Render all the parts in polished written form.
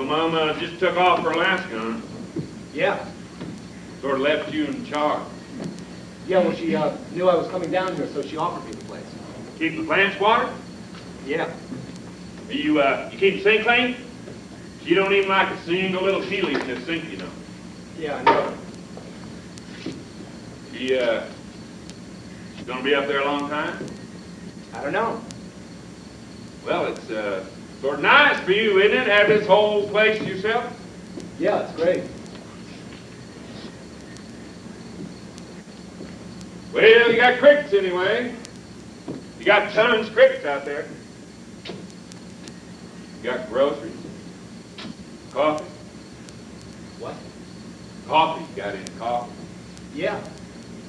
Mama just took off for Alaska, huh? Yeah. Sort of left you in charge. Yeah, well, she knew I was coming down here, so she offered me the place. Keep the plants watered? Yeah. You keep the sink clean? She don't even like a single little tea leaf in this sink, you know. Yeah, I know. She's gonna be up there a long time? I don't know. Well, it's sort of nice for you, isn't it? Have this whole place to yourself? Yeah, it's great. Well, you got crickets anyway. You got tons of crickets out there. You got groceries. Coffee. What? Coffee. You got any coffee? Yeah.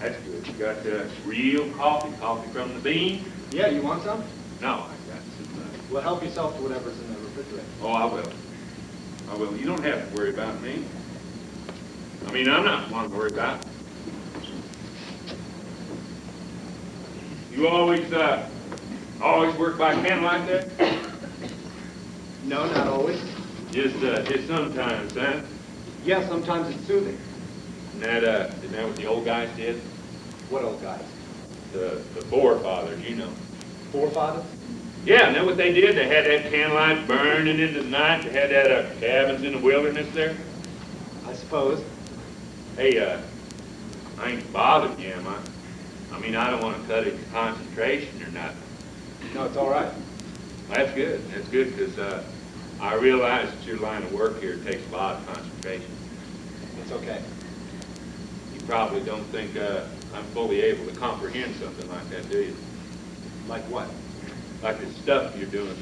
That's good. You got real coffee, coffee from the bean? Yeah, you want some? No, I got some. Well, help yourself to whatever's in the refrigerator. Oh, I will. I will. You don't have to worry about me. I mean, I'm not one to worry about. You always work by candlelight there? No, not always. Just sometimes, huh? Yeah, sometimes it's soothing. Isn't that what the old guys did? What old guys? The forefathers, you know. Forefathers? Yeah, isn't that what they did? They had that candlelight burning into the night. They had that cabins in the wilderness there. I suppose. Hey, I ain't bothering you, am I? I mean, I don't want to cut into concentration or nothing. No, it's all right. That's good. That's good because I realize that your line of work here takes a lot of concentration. It's okay. You probably don't think I'm fully able to comprehend something like that, do you? Like what? Like this stuff you're doing,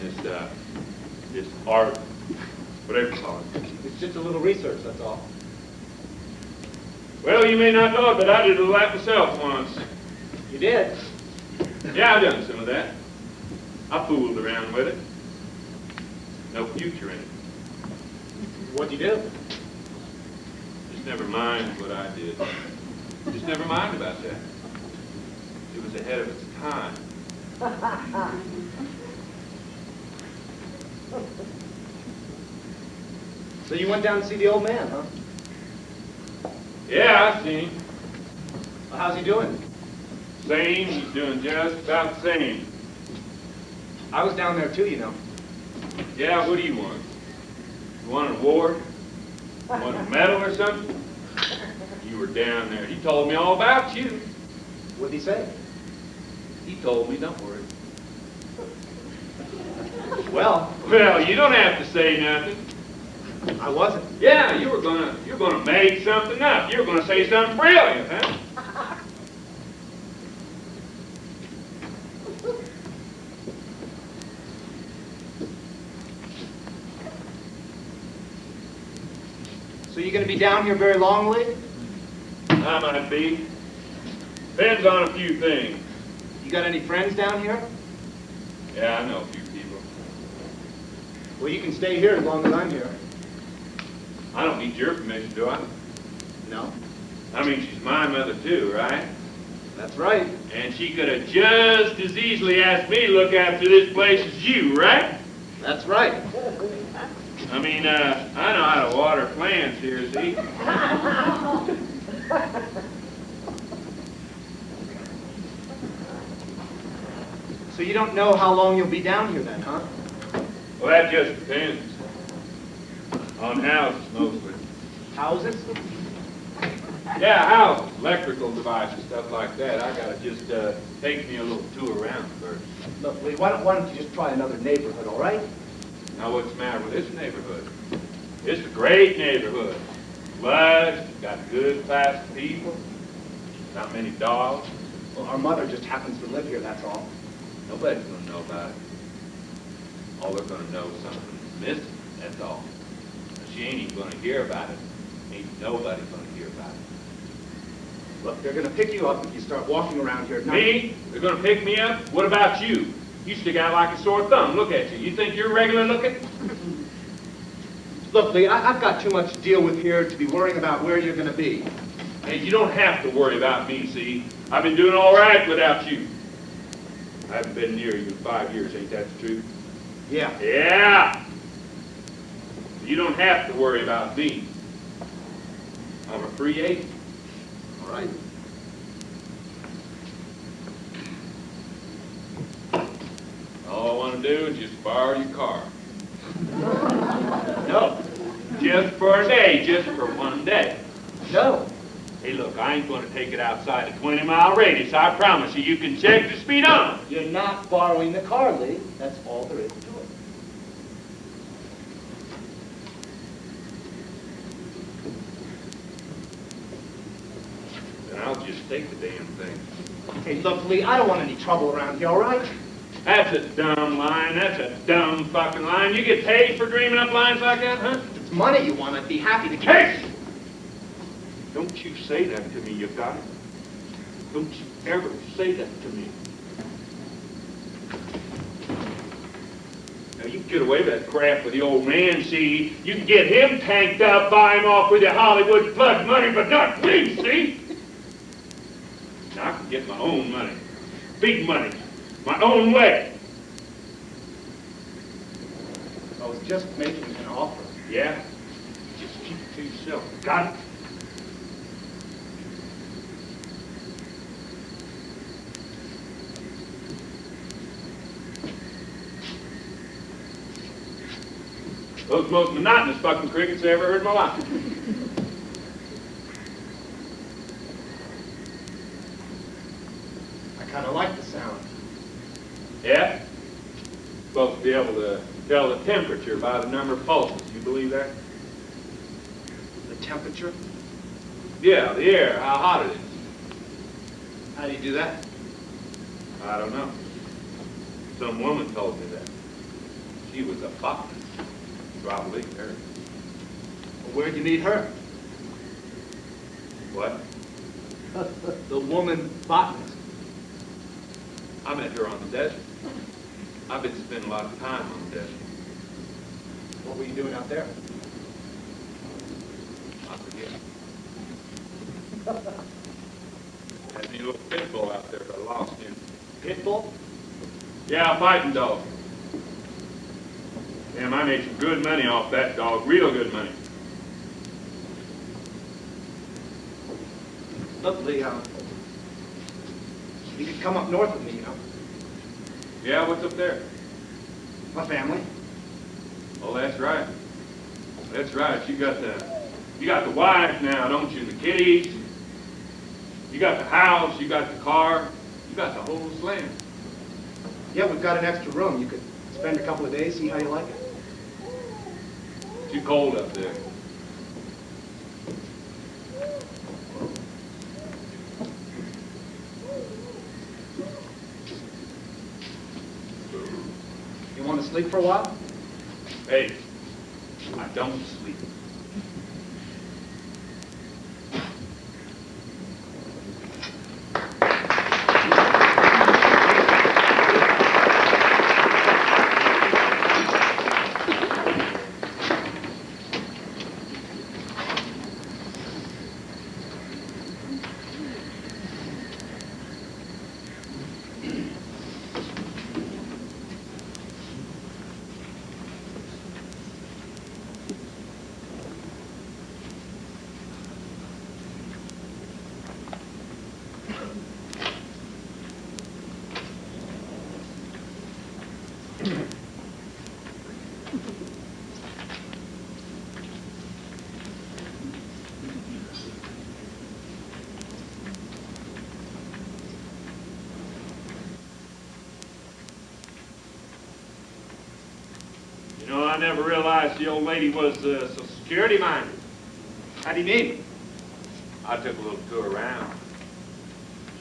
this art, whatever you call it. It's just a little research, that's all. Well, you may not know it, but I did a lot myself once. You did? Yeah, I've done some of that. I fooled around with it. No future in it. What'd you do? Just never mind what I did. Just never mind about that. It was ahead of its time. So you went down to see the old man, huh? Yeah, I seen him. Well, how's he doing? Same, he's doing just about the same. I was down there too, you know. Yeah, what do you want? You want an award? You want a medal or something? You were down there. He told me all about you. What'd he say? He told me, don't worry. Well, Well, you don't have to say nothing. I wasn't. Yeah, you're gonna make something up. You're gonna say something brilliant, huh? So you gonna be down here very long, Lee? I might be. Depends on a few things. You got any friends down here? Yeah, I know a few people. Well, you can stay here as long as I'm here. I don't need your permission, do I? No. I mean, she's my mother too, right? That's right. And she could have just as easily asked me to look after this place as you, right? That's right. I mean, I know how to water plants here, see? So you don't know how long you'll be down here then, huh? Well, that just depends. On houses, mostly. Houses? Yeah, houses, electrical devices, stuff like that. I gotta just take me a little tour around first. Look, Lee, why don't you just try another neighborhood, all right? Now, what's the matter with this neighborhood? It's a great neighborhood. Lush, got good class of people, not many dogs. Well, our mother just happens to live here, that's all. Nobody's gonna know about it. All they're gonna know is something's missing, that's all. She ain't even gonna hear about it. Ain't nobody gonna hear about it. Look, they're gonna pick you up if you start walking around here at night. Me? They're gonna pick me up? What about you? You stick out like a sore thumb. Look at you. You think you're regular looking? Look, Lee, I've got too much to deal with here to be worrying about where you're gonna be. Hey, you don't have to worry about me, see? I've been doing all right without you. I haven't been near you in 5 years, ain't that the truth? Yeah. Yeah! You don't have to worry about me. I'm a free agent. All right. All I want to do is just borrow your car. No. Just for a day, just for one day. No. Hey, look, I ain't going to take it outside a 20-mile radius. I promise you. You can check the speed on it. You're not borrowing the car, Lee. That's all there is to it. Then I'll just take the damn thing. Hey, look, Lee, I don't want any trouble around here, all right? That's a dumb line. That's a dumb fucking line. You get paid for dreaming up lines like that, huh? If it's money you want, I'd be happy to give Hey! Don't you say that to me, you got it? Don't you ever say that to me. Now, you can get away with that crap with the old man, see? You can get him tanked up, buy him off with your Hollywood plug money, but not me, see? Now, I can get my own money. Big money. My own way. I was just making an offer. Yeah? Just keep it to yourself. Got it? Those most monotonous fucking crickets I ever heard in my life. I kind of like the sound. Yeah? Supposed to be able to tell the temperature by the number of pulses. You believe that? The temperature? Yeah, the air, how hot it is. How do you do that? I don't know. Some woman told me that. She was a botanist. Probably her. Well, where'd you meet her? What? The woman botanist. I met her on the desert. I've been spending a lot of time on the desert. What were you doing out there? I forget. Had me a little pit bull out there, but I lost him. Pit bull? Yeah, a fighting dog. Damn, I made some good money off that dog. Real good money. Look, Lee, you could come up north with me, you know. Yeah, what's up there? My family. Oh, that's right. That's right. You got the wife now, don't you? And the kiddies. You got the house. You got the car. You got the whole slam. Yeah, we've got an extra room. You could spend a couple of days, see how you like it. Too cold up there. You want to sleep for a while? Hey, I don't sleep. You know, I never realized the old lady was so security-minded. How do you mean? I took a little tour around.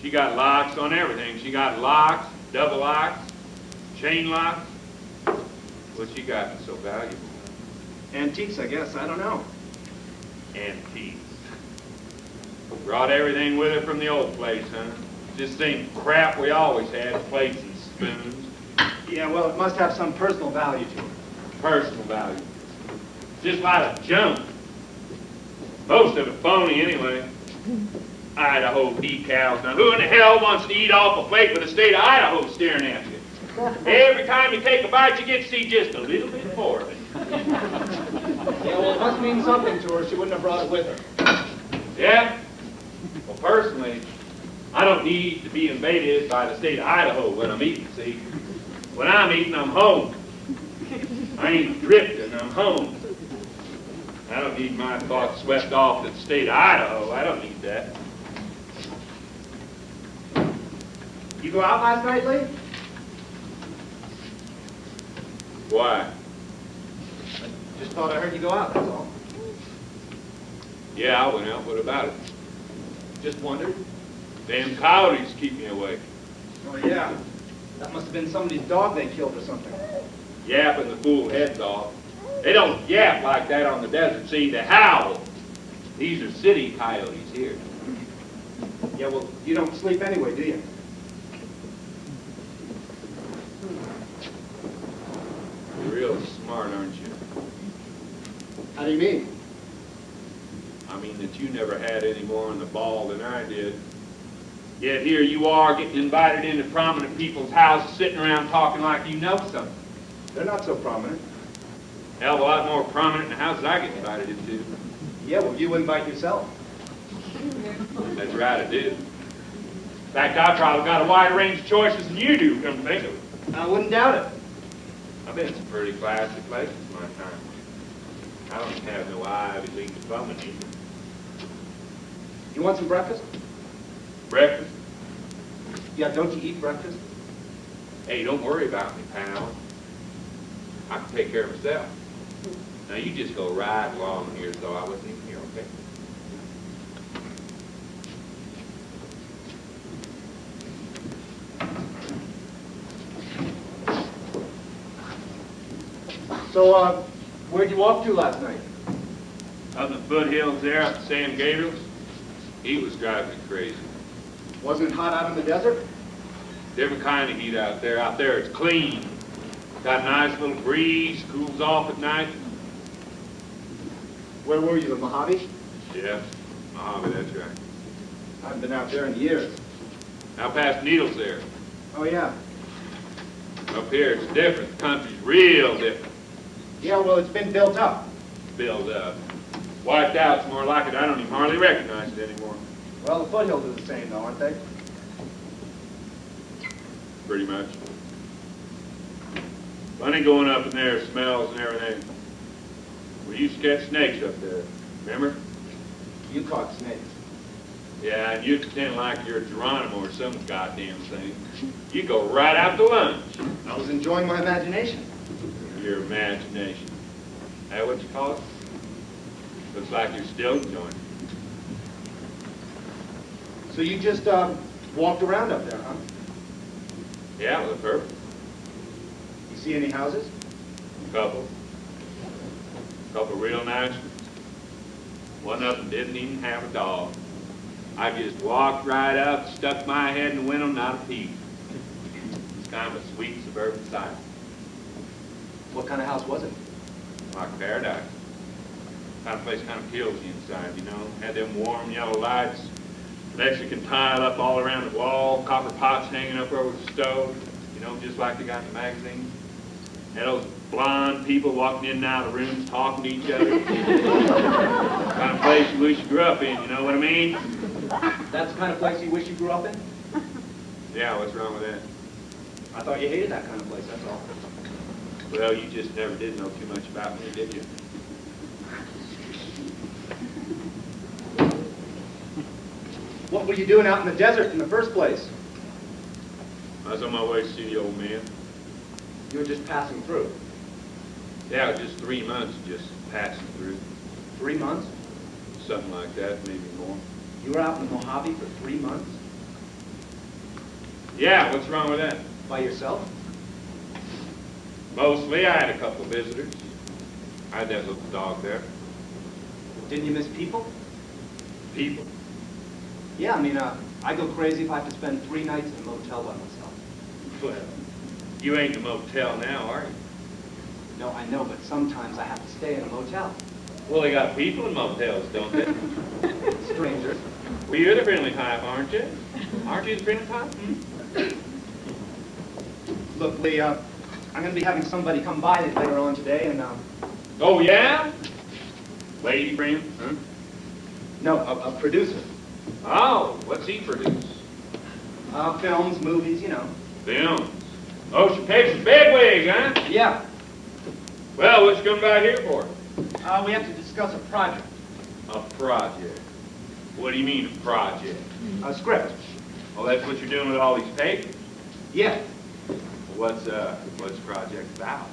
She got locks on everything. She got locks, double locks, chain locks. What she got that's so valuable? Antiques, I guess. I don't know. Antiques. Brought everything with her from the old place, huh? Just same crap we always had, plates and spoons. Yeah, well, it must have some personal value to it. Personal value. Just a lot of junk. Most of it phony anyway. Idaho decals. Now who in the hell wants to eat off a plate with the state of Idaho staring at you? Every time you take a bite, you get to see just a little bit more of it. Yeah, well, it must mean something to her. She wouldn't have brought it with her. Yeah? Well, personally, I don't need to be invaded by the state of Idaho when I'm eating, see? When I'm eating, I'm home. I ain't drifting, I'm home. I don't need my thoughts swept off to the state of Idaho. I don't need that. You go out last night, Lee? Why? Just thought I heard you go out, that's all. Yeah, I went out. What about it? Just wondered. Damn coyotes keep me awake. Oh, yeah. That must have been somebody's dog they killed or something. Yapping the fool heads off. They don't yap like that on the desert, see, they howl. These are city coyotes here. Yeah, well, you don't sleep anyway, do you? You're real smart, aren't you? How do you mean? I mean that you never had any more on the ball than I did. Yet here you are getting invited into prominent people's houses, sitting around talking like you know something. They're not so prominent. Hell of a lot more prominent than the houses I get invited into. Yeah, well, you invite yourself. That's right, I do. In fact, I probably got a wider range of choices than you do, come to think of it. I wouldn't doubt it. I've been to some pretty classy places in my time. I don't have no Ivy League diploma either. You want some breakfast? Breakfast? Yeah, don't you eat breakfast? Hey, don't worry about me, pal. I can take care of myself. Now you just go right along here as though I wasn't even here, okay? So, where'd you walk to last night? Up in the foothills there, up to San Gabriel's, he was driving me crazy. Wasn't it hot out in the desert? Different kind of heat out there. Out there it's clean. Got a nice little breeze, cools off at night. Where were you, the Mojave? Yeah, Mojave, that's right. I haven't been out there in years. Out past Needles there. Oh, yeah. Up here it's different. The country's real different. Yeah, well, it's been built up. Built up. Wiped out's more like it. I don't even hardly recognize it anymore. Well, the foothills are the same, though, aren't they? Pretty much. Funny going up in there, smells and everything. We used to catch snakes up there, remember? You caught snakes. Yeah, and you pretend like you're a Geronimo or some goddamn thing. You go right out to lunch. I was enjoying my imagination. Your imagination. That what you call it? Looks like you're still enjoying it. So you just walked around up there, huh? Yeah, with a purpose. You see any houses? Couple real nice ones. One of them didn't even have a dog. I just walked right up, stuck my head in the window, not a peep. It's kind of a sweet suburban sight, What kind of house was it? like paradise. Kind of place kind of kills you inside, you know. Had them warm yellow lights, Mexican tile up all around the wall, copper pots hanging up over the stove, you know, just like they got in the magazines. Had those blonde people walking in and out of the rooms talking to each other. Kind of place you wish you grew up in, you know what I mean? That's the kind of place you wish you grew up in? Yeah, what's wrong with that? I thought you hated that kind of place, that's all. Well, you just never did know too much about me, did you? What were you doing out in the desert in the first place? I was on my way to see the old man. You were just passing through. Yeah, just 3 months just passing through. 3 months? Something like that, maybe more. You were out in the Mojave for 3 months? Yeah, what's wrong with that? By yourself? Mostly, I had a couple of visitors. I had that little dog there. Didn't you miss people? People. Yeah, I mean, I go crazy if I have to spend 3 nights in a motel by myself. Well, you ain't in a motel now, are you? No, I know, but sometimes I have to stay in a motel. Well, they got people in motels, don't they? Strangers. Well, you're the friendly type, aren't you? Aren't you the friendly type? Look, Lee, I'm going to be having somebody come by later on today, and Oh, yeah? Lady friend, huh? No, a producer. Oh, what's he produce? Films, movies, you know. Films. Motion pictures, bigwig, huh? Yeah. Well, what you come by here for? We have to discuss a project. A project. What do you mean, a project? A script. Oh, that's what you're doing with all these papers? Yeah. What's the project about?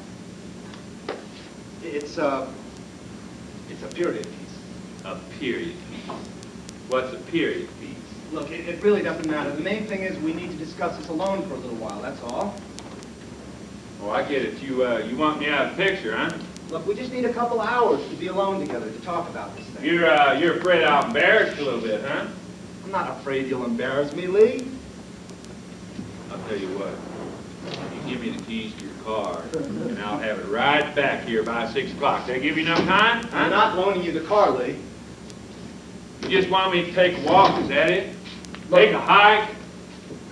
It's a period piece. A period piece. What's a period piece? Look, it really doesn't matter. The main thing is we need to discuss this alone for a little while, that's all. Oh, I get it. You want me out of the picture, huh? Look, we just need a couple hours to be alone together to talk about this thing. You're afraid I'll embarrass you a little bit, huh? I'm not afraid you'll embarrass me, Lee. I'll tell you what. You give me the keys to your car, and I'll have it right back here by 6 o'clock. They give you enough time? I'm not loaning you the car, Lee. You just want me to take a walk, is that it? Take a hike?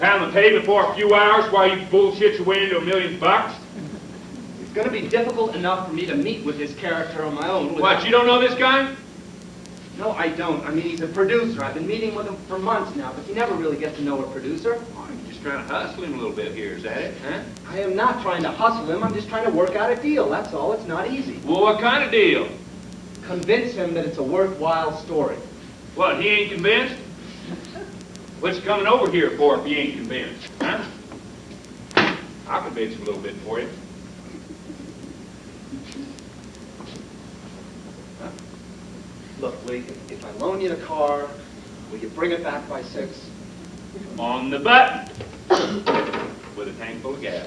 Pound the pavement for a few hours while you bullshit your way into $1 million? It's going to be difficult enough for me to meet with this character on my own. What, you don't know this guy? No, I don't. I mean, he's a producer. I've been meeting with him for months now, but you never really get to know a producer. Oh, you're just trying to hustle him a little bit here, is that it, huh? I am not trying to hustle him. I'm just trying to work out a deal. That's all. It's not easy. Well, what kind of deal? Convince him that it's a worthwhile story. What, he ain't convinced? What's he coming over here for if he ain't convinced, huh? I'll convince him a little bit for you. Huh? Look, Lee, if I loan you the car, will you bring it back by 6? On the button. With a tank full of gas.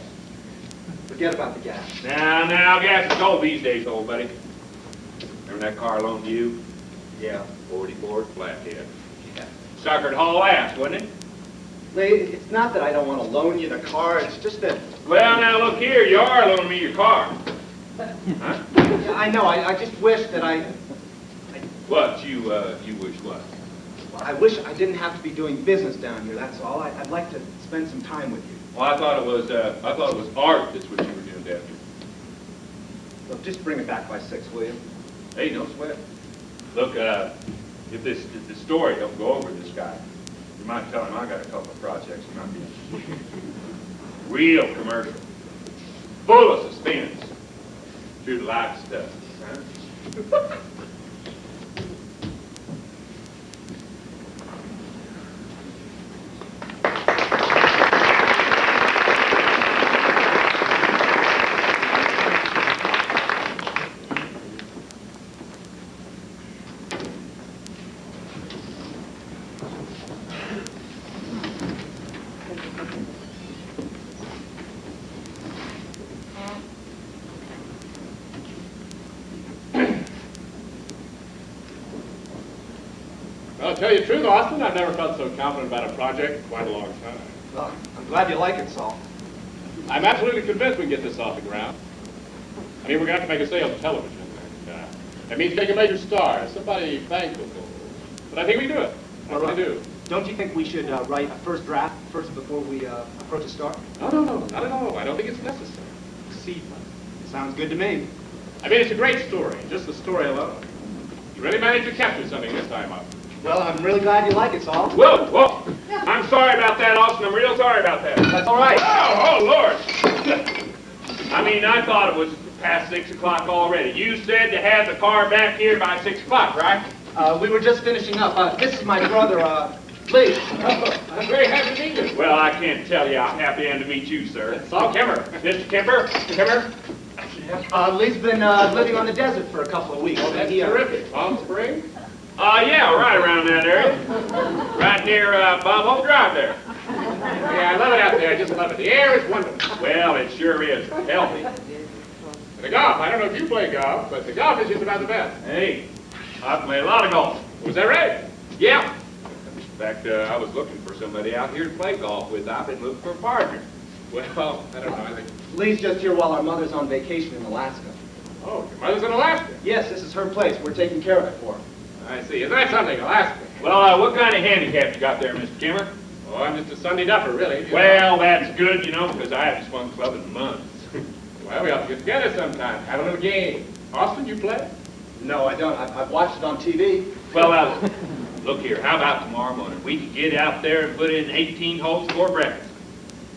Forget about the gas. Now, gas is gold these days, old buddy. Remember that car I loaned you? Yeah. 44 flathead. Yeah. Suckered haul ass, wasn't it? Lee, it's not that I don't want to loan you the car. It's just that... Well, now look here, you are loaning me your car. Huh? Yeah, I know. I just wish that What? You wish what? Well, I wish I didn't have to be doing business down here, that's all. I'd like to spend some time with you. Well, I thought it was art that's what you were doing down here. Look, just bring it back by 6, will you? Hey, no sweat. Look, if the story don't go over this guy, you might tell him I got a couple of projects in my business. Real commercial. Full of suspense. Through the light stuff. Huh? Well, to tell you the truth, Austin, I've never felt so confident about a project in quite a long time. Well, I'm glad you like it, Saul. I'm absolutely convinced we can get this off the ground. I mean, we're going to have to make a sale to television. And, that means make a major star, somebody bankable. But I think we do it. I really do. Don't you think we should write a first draft first before we approach a star? No, not at all. I don't think it's necessary. Seed money. Sounds good to me. I mean, it's a great story, just the story alone. You really managed to capture something this time up. Well, I'm really glad you like it, Saul. Whoa! I'm sorry about that, Austin. I'm real sorry about that. That's all right. Oh, Lord. I mean, I thought it was past 6 o'clock already. You said to have the car back here by 6 o'clock, right? We were just finishing up. This is my brother, Lee. I'm very happy to meet you. Well, I can't tell you how happy I am to meet you, sir. Saul Kemmer. Mr. Kemper? Kemmer? Lee's been living on the desert for a couple of weeks. Oh, that's He, terrific. Palm Springs? Yeah, right around that area. Right near Bob Hope Drive there. Yeah, I love it out there. I just love it. The air is wonderful. Well, it sure is. Healthy. The golf, I don't know if you play golf, but the golf is just about the best. Hey, I play a lot of golf. Was that right? Yeah. In fact, I was looking for somebody out here to play golf with. I've been looking for a partner. Well, I don't know. I think... Lee's just here while our mother's on vacation in Alaska. Oh, your mother's in Alaska. Yes, this is her place. We're taking care of it for her. I see. Isn't that something, Alaska? Well, what kind of handicap you got there, Mr. Kimmer? Oh, I'm just a Sunday duffer, really. Well, that's good, because I haven't swung club in months. Well, we ought to get together sometime, have a little game. Austin, you play? No, I don't. I've watched it on TV. Well, look here, how about tomorrow morning? We could get out there and put in 18 holes for breakfast.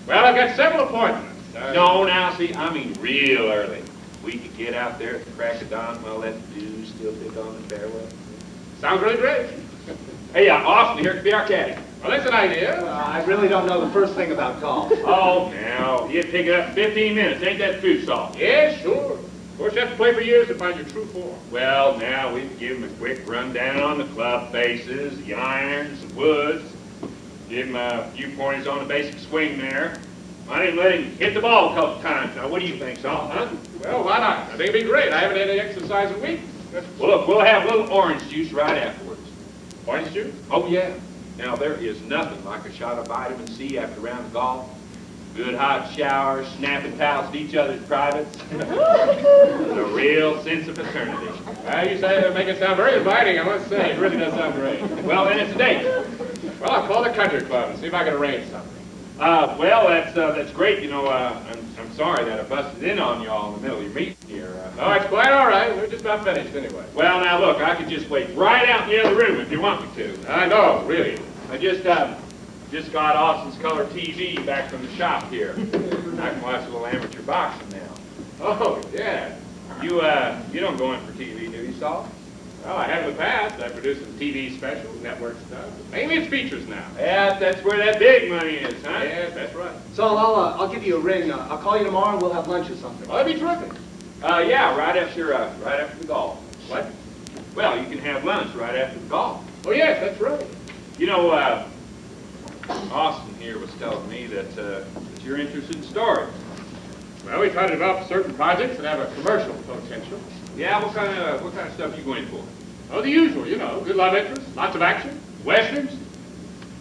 Well, I've got several appointments. No, now, see, I mean real early. We could get out there at the crack of dawn while that dew's still thick on the fairway. Sounds really great. Hey, Austin here to be our caddy. Well, that's an idea. I really don't know the first thing about golf. Oh, now, you'd pick it up in 15 minutes. Ain't that true, Saul? Yeah, sure. Of course, you have to play for years to find your true form. Well, now, we can give him a quick rundown on the club faces, the irons, the woods. Give him a few pointers on the basic swing there. I didn't let him hit the ball a couple times. Now, what do you think, Saul, huh? Well, why not? I think it'd be great. I haven't had any exercise in weeks. Well, look, we'll have a little orange juice right afterwards. Orange juice? Oh, yeah. Now, there is nothing like a shot of vitamin C after a round of golf. Good hot showers, snapping pals to each other's privates. And a real sense of fraternity. Well, you say that make it sound very inviting, I must say. It really does sound great. Well, then it's a date. Well, I'll call the country club and see if I can arrange something. Well, that's great. You know, I'm sorry that I busted in on you all in the middle of your meeting here. No, it's quite all right. We're just about finished anyway. Well, now, look, I could just wait right out in the other room if you want me to. I know, really. I just got Austin's color TV back from the shop here. I can watch a little amateur boxing now. Oh, yeah. You don't go in for TV, do you, Saul? Well, I have in the past. I produced some TV specials, network stuff. Mainly it's features now. Yeah, that's where that big money is, huh? Yes, that's right. So I'll give you a ring. I'll call you tomorrow and we'll have lunch or something. Well, that'd be terrific. Yeah, right after the golf. What? Well, you can have lunch right after the golf. Oh, yes, that's right. You know, Austin here was telling me that you're interested in storage. Well, we try to develop certain projects that have a commercial potential. Yeah, what kind of stuff you going for? Oh, the usual, you know. Good love interest, lots of action. Westerns?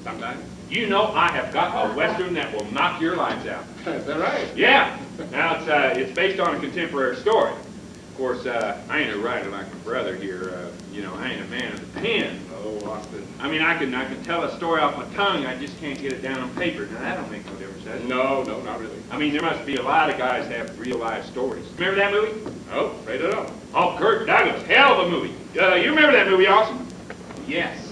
Sometimes. You know I have got a Western that will knock your lights out. Is that right? Yeah. Now, it's based on a contemporary story. Of course, I ain't a writer like my brother here. You know, I ain't a man of the pen. Oh, Austin. I mean, I can tell a story off my tongue. I just can't get it down on paper. Now, that don't make no difference, does it? No, not really. I mean, there must be a lot of guys that have real-life stories. Remember that movie? Oh, afraid I don't. Oh, Kirk Douglas. Hell of a movie. You remember that movie, Austin? Yes.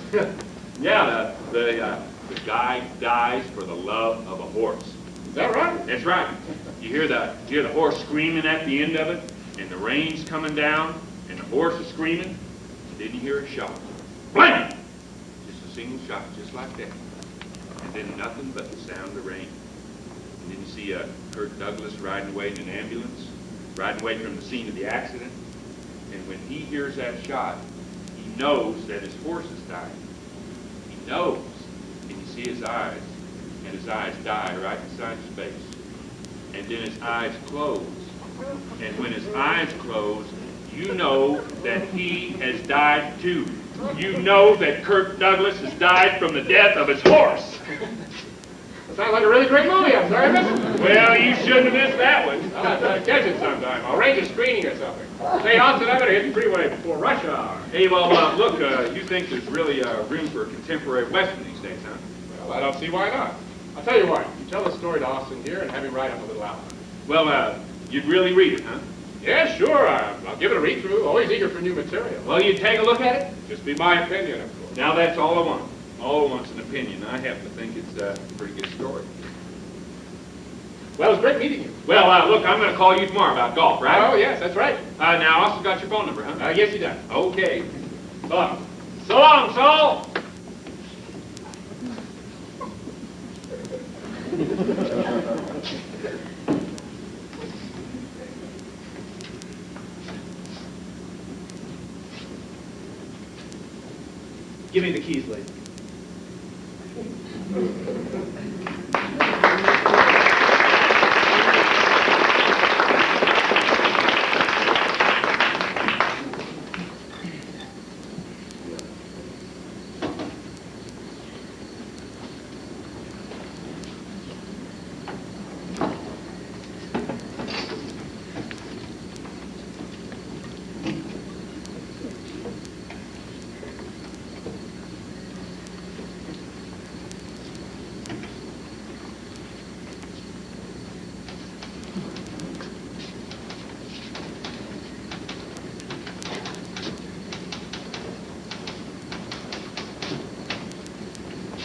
Yeah, the guy dies for the love of a horse. Is that right? That's right. You hear the horse screaming at the end of it, and the rain's coming down, and the horse is screaming, and then you hear a shot. Blam! Just a single shot, just like that. And then nothing but the sound of rain. And then you see Kirk Douglas riding away in an ambulance, riding away from the scene of the accident. And when he hears that shot, he knows that his horse has died. He knows. And you see his eyes, and his eyes die right inside his face. And then his eyes close. And when his eyes close, you know that he has died too. You know that Kirk Douglas has died from the death of his horse. That sounds like a really great movie. I'm sorry I missed it. Well, you shouldn't have missed that one. I'll try to catch it sometime. I'll arrange a screening or something. Say, Austin, I better hit the freeway before rush hour. Hey, well, look, you think there's really room for a contemporary Western these days, huh? Well, I don't see why not. I'll tell you what. You tell the story to Austin here and have him write up a little outline. Well, you'd really read it, huh? Yeah, sure. I'll give it a read-through. Always eager for new material. Well, you'd take a look at it? Just be my opinion, of course. Now, that's all I want. All I want's an opinion. I happen to think it's a pretty good story. Well, it was great meeting you. Well, look, I'm going to call you tomorrow about golf, right? Oh, yes, that's right. Now, I also got your phone number, huh? Yes, he does. Okay. So long. So long, Saul! Give me the keys, lady.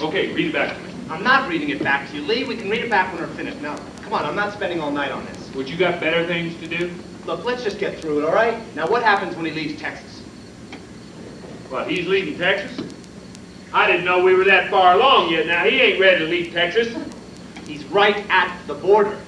Okay, read it back to me. I'm not reading it back to you, Lee. We can read it back when we're finished. Now, come on, I'm not spending all night on this. Would you got better things to do? Look, let's just get through it, all right? Now, what happens when he leaves Texas? What, he's leaving Texas? I didn't know we were that far along yet. Now, he ain't ready to leave Texas. He's right at the border.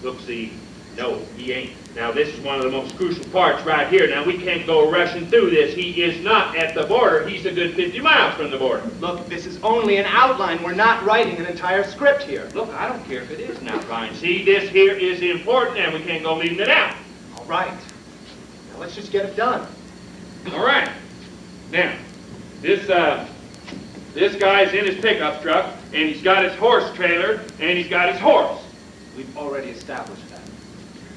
Look, see, no, he ain't. Now, this is one of the most crucial parts right here. Now, we can't go rushing through this. He is not at the border. He's a good 50 miles from the border. Look, this is only an outline. We're not writing an entire script here. Look, I don't care if it is an outline. See, this here is important, and we can't go leaving it out. All right. Now, let's just get it done. All right. Now, this guy's in his pickup truck, and he's got his horse trailer, and he's got his horse. We've already established that.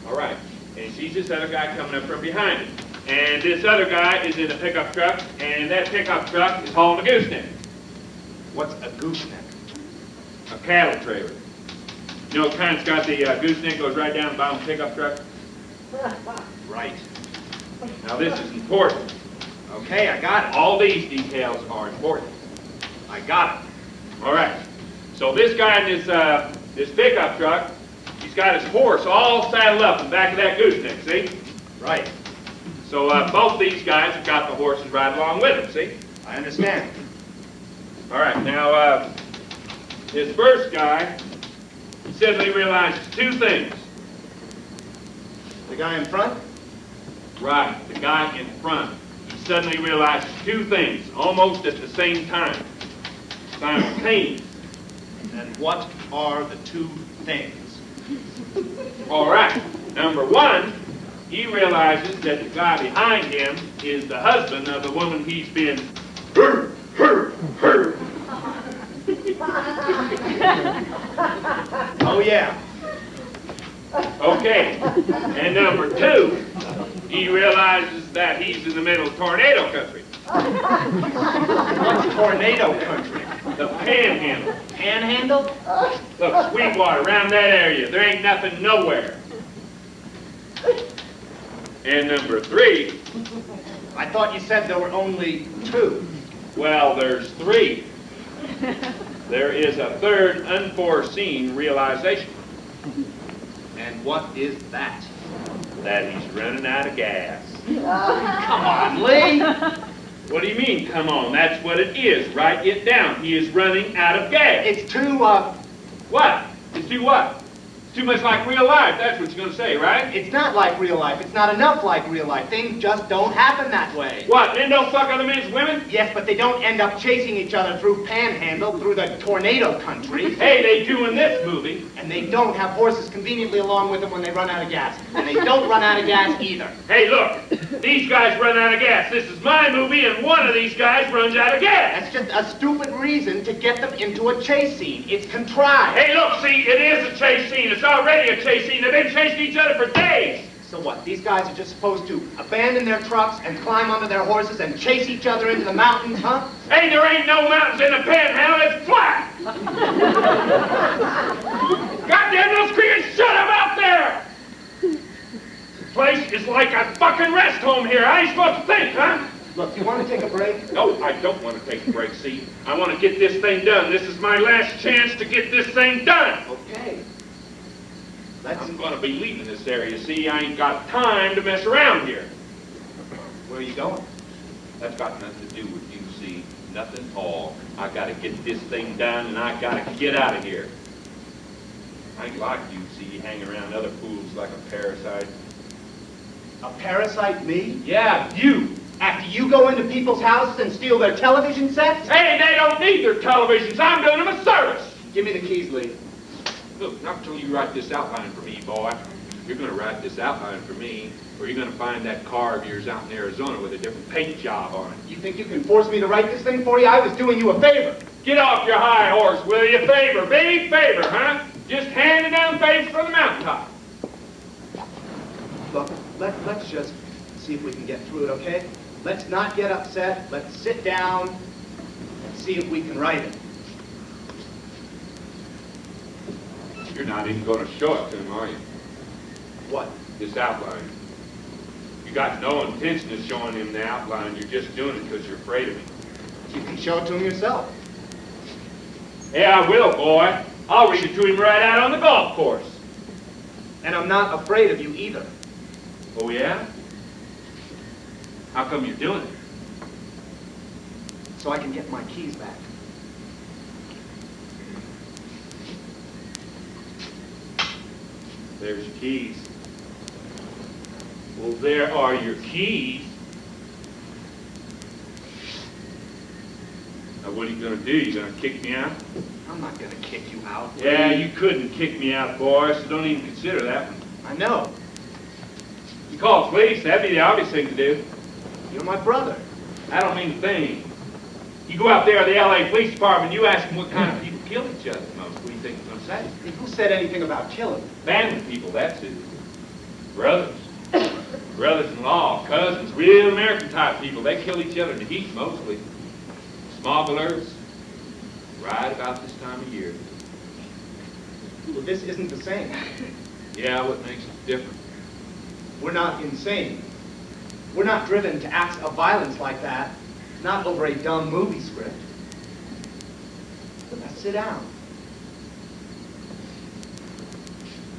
All right. And he sees this other guy coming up from behind him. And this other guy is in a pickup truck, and that pickup truck is hauling a gooseneck, What's a gooseneck? a cattle trailer. You know, kind of got the gooseneck goes right down the bottom of the pickup truck. Right. Now, this is important. Okay, I got it. All these details are important. I got it. All right. So this guy in this pickup truck, he's got his horse all saddled up in the back of that gooseneck, see? Right. So both these guys have got the horses right along with them, see? I understand. All right, now, this first guy suddenly realizes two things. The guy in front? Right, the guy in front. He suddenly realizes two things, almost at the same time. Simultaneous. And what are the two things? All right, number one, he realizes that the guy behind him is the husband of the woman he's been Oh, yeah. Okay, and number two, he realizes that he's in the middle of tornado country, What's tornado country? the panhandle. Panhandle? Look, Sweetwater, around that area, there ain't nothing nowhere. And number three, I thought you said there were only two. well, there's three. There is a third unforeseen realization, And what is that? that he's running out of gas. Come on, Lee! What do you mean, come on? That's what it is. Write it down. He is running out of gas. It's too, What? It's too what? It's too much like real life. That's what you're going to say, right? it's not like real life. It's not enough like real life. Things just don't happen that way. What? Men don't fuck other men's women? Yes, but they don't end up chasing each other through Panhandle, through the tornado country. Hey, they do in this movie. And they don't have horses conveniently along with them when they run out of gas. And they don't run out of gas either. Hey, look. These guys run out of gas. This is my movie, and one of these guys runs out of gas. That's just a stupid reason to get them into a chase scene. It's contrived. Hey, look, see, it is a chase scene. It's already a chase scene. They've been chasing each other for days. So what? These guys are just supposed to abandon their trucks and climb onto their horses and chase each other into the mountains, huh? Hey, there ain't no mountains in the panhandle. It's flat. Goddamn those crickets, shut up out there! This place is like a fucking rest home here. I ain't supposed to think, huh? Look, you want to take a break? No, I don't want to take a break, see? I want to get this thing done. This is my last chance to get this thing done. Okay. I'm going to be leaving this area, see? I ain't got time to mess around here. Where are you going? That's got nothing to do with you, see? Nothing at all. I got to get this thing done, and I got to get out of here. I ain't like you, see? You hang around other fools like a parasite. A parasite, me? Yeah, you. After you go into people's houses and steal their television sets? Hey, they don't need their televisions. I'm doing them a service. Give me the keys, Lee. Look, not until you write this outline for me, boy. You're going to write this outline for me, or you're going to find that car of yours out in Arizona with a different paint job on it. You think you can force me to write this thing for you? I was doing you a favor. Get off your high horse, will you? Favor, big favor, huh? Just handing down favors from the mountaintop. Look, let's just see if we can get through it, okay? Let's not get upset. Let's sit down and see if we can write it. You're not even going to show it to him, are you? What? This outline. You got no intention of showing him the outline. You're just doing it because you're afraid of him. You can show it to him yourself. Yeah, I will, boy. I'll read it to him right out on the golf course. And I'm not afraid of you either. Oh, yeah? How come you're doing it? So I can get my keys back. There's your keys. Well, there are your keys. Now, what are you going to do? You going to kick me out? I'm not gonna kick you out. Yeah, you couldn't kick me out, boy, so don't even consider that one. I know. You call the police, that'd be the obvious thing to do. You're my brother. I don't mean a thing. You go out there to the LA Police Department, you ask them what kind of people kill each other the most. What do you think they're going to say? Hey, who said anything about killing? Family people, that's who. Brothers. Brothers-in-law, cousins, real American type people. They kill each other in the heat mostly. Smugglers, right about this time of year. Well, this isn't the same. Yeah, what makes it different? We're not insane. We're not driven to acts of violence like that, not over a dumb movie script. So now sit down.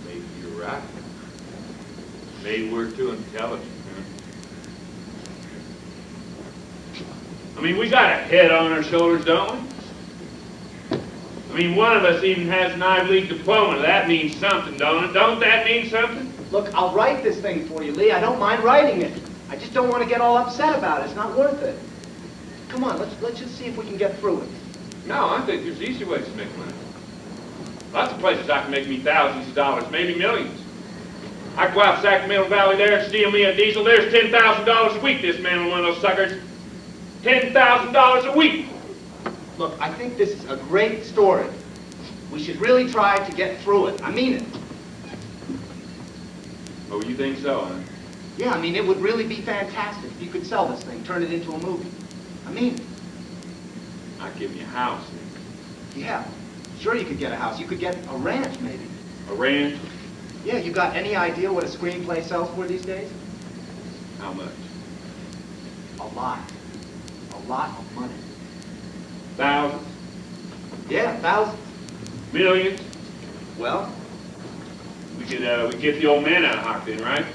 Maybe you're right. Maybe we're too intelligent, huh? I mean, we got a head on our shoulders, don't we? I mean, one of us even has an Ivy League diploma. That means something, don't it? Don't that mean something? Look, I'll write this thing for you, Lee. I don't mind writing it. I just don't want to get all upset about it. It's not worth it. Come on, let's just see if we can get through it. No, I think there's easy ways to make money. Lots of places I can make me thousands of dollars, maybe millions. I can go out to Sacramento Valley there and steal me a diesel. There's $10,000 a week this man on one of those suckers. $10,000 a week. Look, I think this is a great story. We should really try to get through it. I mean it. Oh, you think so, huh? Yeah, I mean, it would really be fantastic if you could sell this thing, turn it into a movie. I mean it. I'd give me a house. Yeah, sure you could get a house. You could get a ranch, maybe. A ranch? Yeah, you got any idea what a screenplay sells for these days? How much? A lot. A lot of money. Thousands? Yeah, thousands. Millions? Well, We could get the old man out of Hockton, right?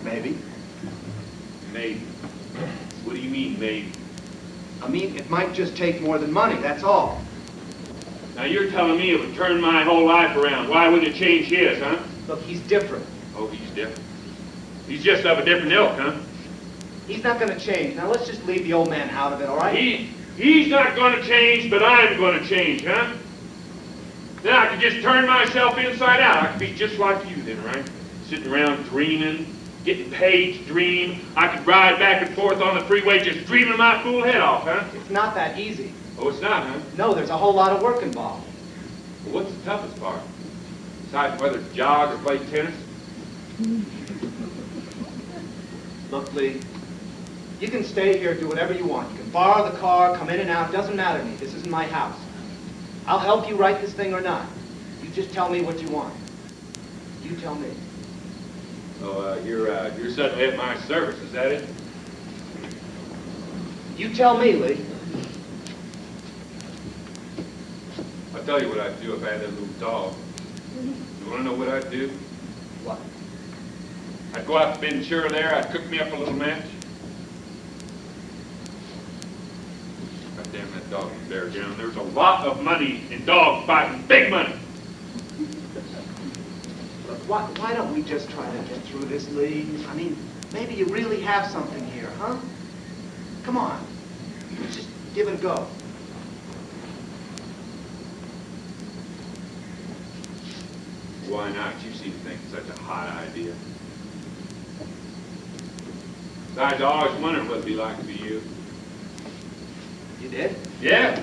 maybe. Maybe. What do you mean, maybe? I mean, it might just take more than money, that's all. Now you're telling me it would turn my whole life around. Why wouldn't it change his, huh? Look, he's different. Oh, he's different. He's just of a different ilk, huh? He's not going to change. Now, let's just leave the old man out of it, all right? He's not going to change, but I'm going to change, huh? Then I could just turn myself inside out. I could be just like you then, right? Sitting around dreaming, getting paid to dream. I could ride back and forth on the freeway just dreaming my fool head off, huh? It's not that easy. Oh, it's not, huh? No, there's a whole lot of work involved. Well, what's the toughest part? Besides whether to jog or play tennis? Look, Lee, you can stay here, do whatever you want. You can borrow the car, come in and out. Doesn't matter to me. This isn't my house. I'll help you write this thing or not. You just tell me what you want. You tell me. Oh, you're suddenly at my service, is that it? You tell me, Lee. I'll tell you what I'd do if I had that little dog. You want to know what I'd do? What? I'd go out to Ventura there, I'd cook me up a little match. God damn that dog and bear down. There's a lot of money in dog fighting, big money. Look, why don't we just try to get through this, Lee? I mean, maybe you really have something here, huh? Come on. Let's just give it a go. Why not? You seem to think it's such a hot idea. Besides, I always wondered what it'd be like to be you. You did? Yeah.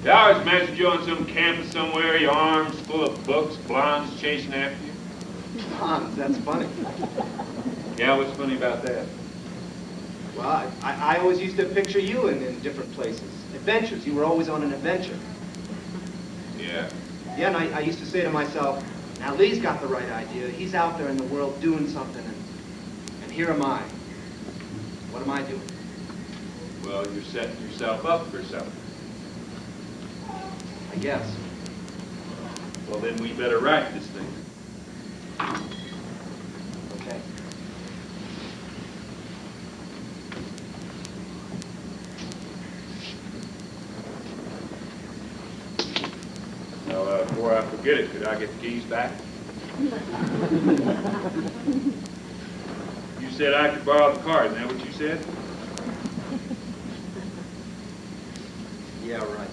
Yeah, I always imagined you on some campus somewhere, your arms full of books, blondes chasing after you. Hans, that's funny. Yeah, what's funny about that? Well, I always used to picture you in different places. Adventures. You were always on an adventure. Yeah. Yeah, and I used to say to myself, now Lee's got the right idea. He's out there in the world doing something, and here am I. What am I doing? Well, you're setting yourself up for something. I guess. Well, then we better write this thing. Okay. Now, before I forget it, could I get the keys back? You said I could borrow the car, isn't that what you said? Yeah, right.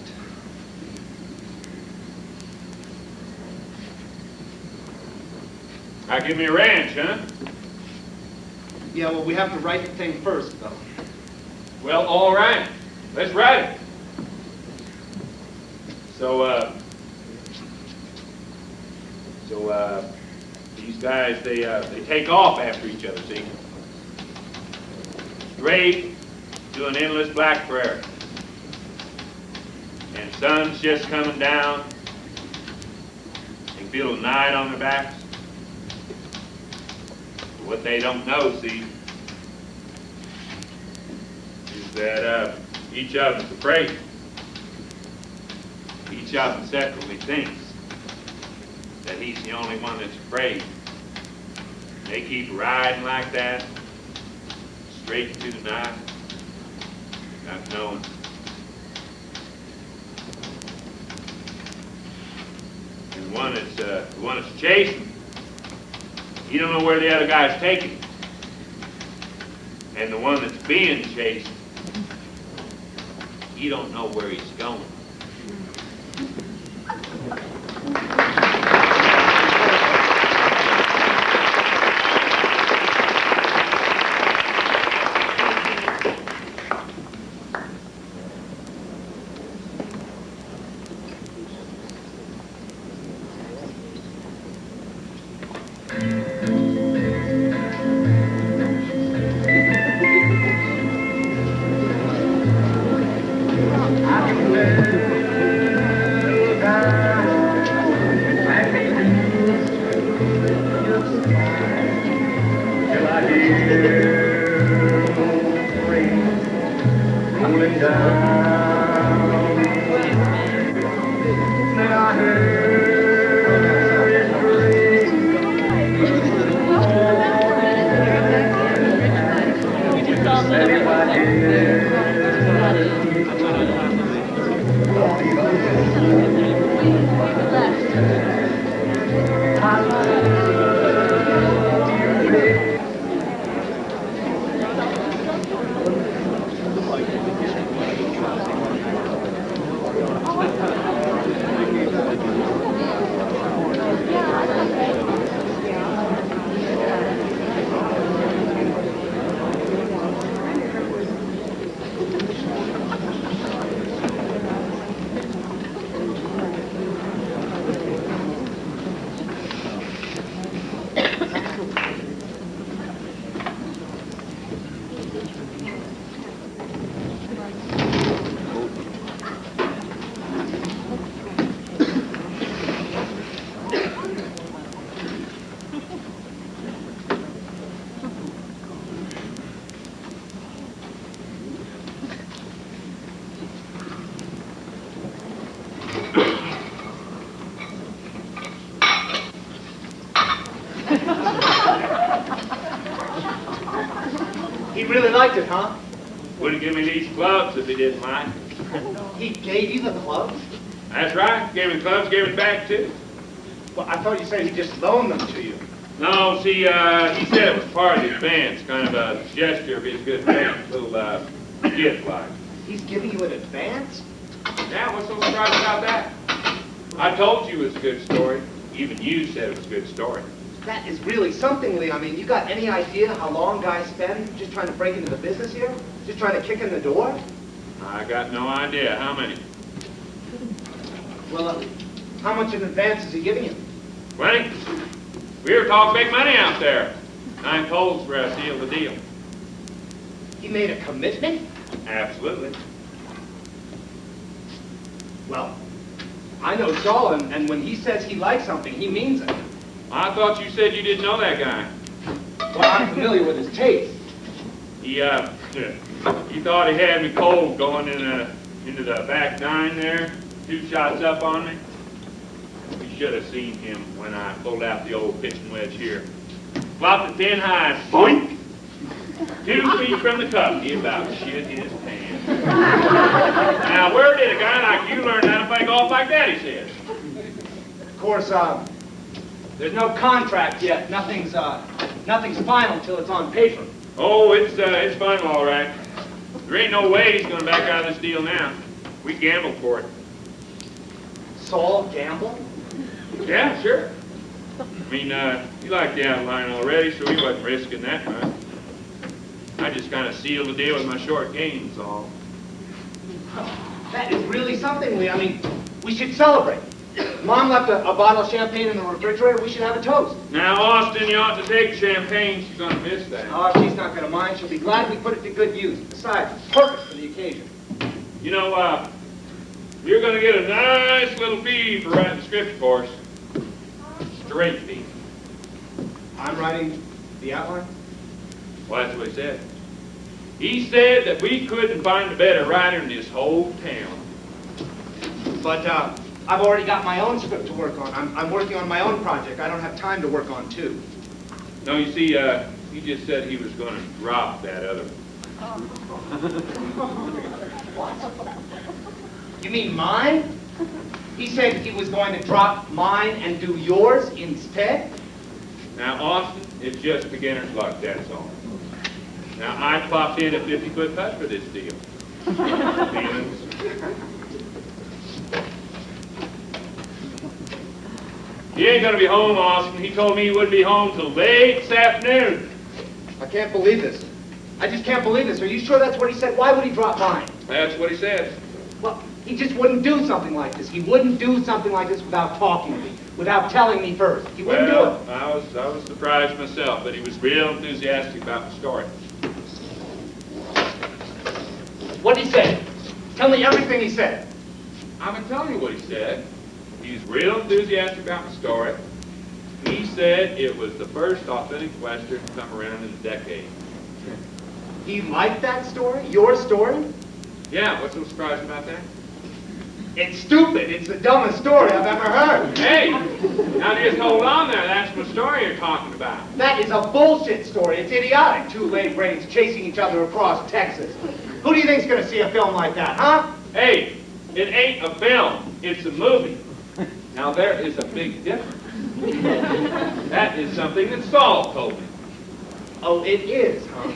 Now, give me a ranch, huh? Yeah, well, we have to write the thing first, though. Well, all right. Let's write it. So, these guys, they take off after each other, see? Straight to an endless black prairie. And sun's just coming down. They feel the night on their backs. What they don't know, see, is that each of them's afraid. Each of them separately thinks that he's the only one that's afraid. They keep riding like that, straight into the night, not knowing. And the one that's chasing, he don't know where the other guy's taking him. And the one that's being chased, he don't know where he's going. He really liked it, huh? Wouldn't give me these clubs if he didn't mind. He gave you the clubs? That's right. Gave me the clubs, gave it back too. Well, I thought you said he just loaned them to you. No, see, he said it was part of the advance, kind of a gesture of his good faith, little gift like. He's giving you an advance? Yeah, what's so surprised about that? I told you it was a good story. Even you said it was a good story. That is really something, Lee. I mean, you got any idea how long guys spend just trying to break into the business here? Just trying to kick in the door? I got no idea. How many? Well, how much in advance is he giving you? 20? We were talking big money out there. 9 tolls for a seal the deal. He made a commitment? Absolutely. Well, I know Saul, and when he says he likes something, he means it. I thought you said you didn't know that guy. Well, I'm familiar with his taste. He thought he had me cold going into the back 9 there. 2 shots up on me. You should have seen him when I pulled out the old pitching wedge here. Flopped it 10 high, boink! 2 feet from the cup, he about shit his pants. Now, where did a guy like you learn how to play golf like Daddy says? Of course, there's no contract yet. Nothing's final till it's on paper. Oh, it's final, all right. There ain't no way he's gonna back out of this deal now. We gambled for it. Saul gamble? Yeah, sure. I mean, he liked the outline already, so he wasn't risking that much. I just kind of sealed the deal with my short gains, all. That is really something, Lee. I mean, we should celebrate. Mom left a bottle of champagne in the refrigerator. We should have a toast. Now, Austin, you ought to take the champagne. She's gonna miss that. Oh, she's not going to mind. She'll be glad we put it to good use. Besides, it's perfect for the occasion. You know, you're gonna get a nice little fee for writing the script for us. Straight fee. I'm writing the outline? Well, that's what he said. He said that we couldn't find a better writer in this whole town. But, I've already got my own script to work on. I'm working on my own project. I don't have time to work on 2. No, you see, he just said he was gonna drop that other one. You mean mine? He said he was going to drop mine and do yours instead? Now, Austin, it's just beginner's luck, that's all. Now, I popped in a 50-foot putt for this deal. Feelings? He ain't gonna be home, Austin. He told me he wouldn't be home till late this afternoon. I can't believe this. I just can't believe this. Are you sure that's what he said? Why would he drop mine? That's what he said. Well, he just wouldn't do something like this. He wouldn't do something like this without talking to me, without telling me first. He wouldn't do it. I was surprised myself, but he was real enthusiastic about the story. What'd he say? Tell me everything he said. I'm gonna tell you what he said. He's real enthusiastic about the story. He said it was the first authentic Western to come around in a decade. He liked that story? Your story? Yeah, what's so surprising about that? It's stupid. It's the dumbest story I've ever heard. Hey, now just hold on there. That's the story you're talking about. That is a bullshit story. It's idiotic. 2 lay brains chasing each other across Texas. Who do you think's going to see a film like that, huh? Hey, it ain't a film. It's a movie. Now there is a big difference. That is something that Saul told me. Oh, it is, huh?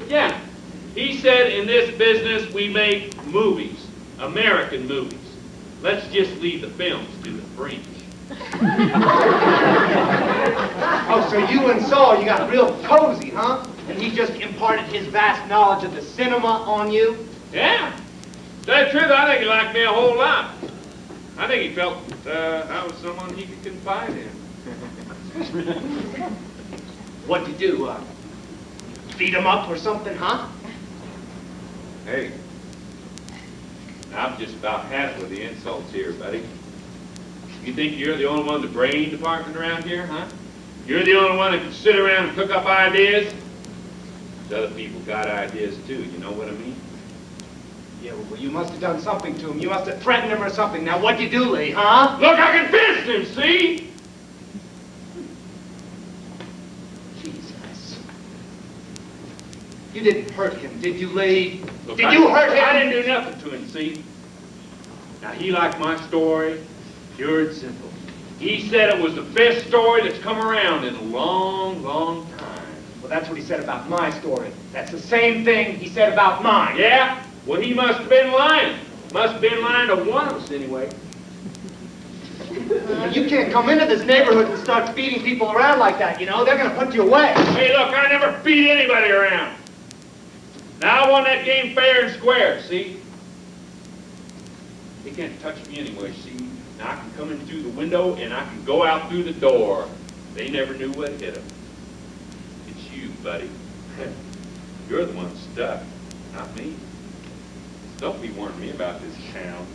Yeah. He said in this business we make movies. American movies. Let's just leave the films to the French. Oh, so you and Saul, you got real cozy, huh? And he just imparted his vast knowledge of the cinema on you? Yeah. To tell the truth, I think he liked me a whole lot. I think he felt I was someone he could confide in. What'd you do, beat him up or something, huh? Hey, I've just about had it with the insults here, buddy. You think you're the only one in the brain department around here, huh? You're the only one that can sit around and cook up ideas? Other people got ideas too, you know what I mean? Yeah, well, you must have done something to him. You must have threatened him or something. Now, what'd you do, Lee, huh? Look, I can fist him, see? Jesus. You didn't hurt him, did you, Lee? Look, Did you hurt him? I didn't do nothing to him, see? Now, he liked my story, pure and simple. He said it was the best story that's come around in a long, long time. Well, that's what he said about my story. That's the same thing he said about mine. Yeah? Well, he must have been lying. Must have been lying to one of us, anyway. You can't come into this neighborhood and start beating people around like that, you know? They're going to put you away. Hey, look, I never beat anybody around. Now, I won that game fair and square, see? They can't touch me anyway, see? Now, I can come in through the window, and I can go out through the door. They never knew what hit them. It's you, buddy. You're the one stuck, not me. Don't be warning me about this town.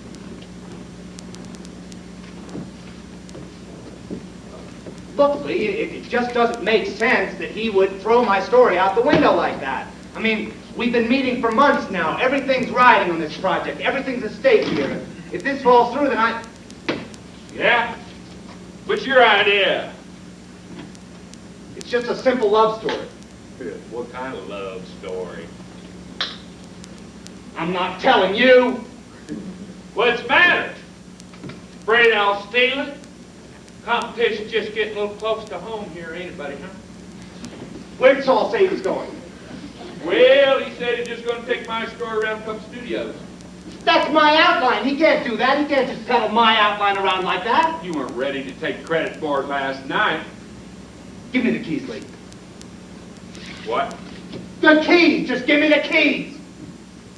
Look, Lee, it just doesn't make sense that he would throw my story out the window like that. I mean, we've been meeting for months now. Everything's riding on this project. Everything's at stake here. If this falls through, then I... Yeah? What's your idea? It's just a simple love story. What kind of love story? I'm not telling you. What's the matter? Afraid I'll steal it? Competition's just getting a little close to home here, ain't it, buddy, huh? Where did Saul say he was going? Well, he said he's just gonna take my story around a couple studios. That's my outline. He can't do that. He can't just peddle my outline around like that. You weren't ready to take credit for it last night. Give me the keys, Lee. What? The keys! Just give me the keys!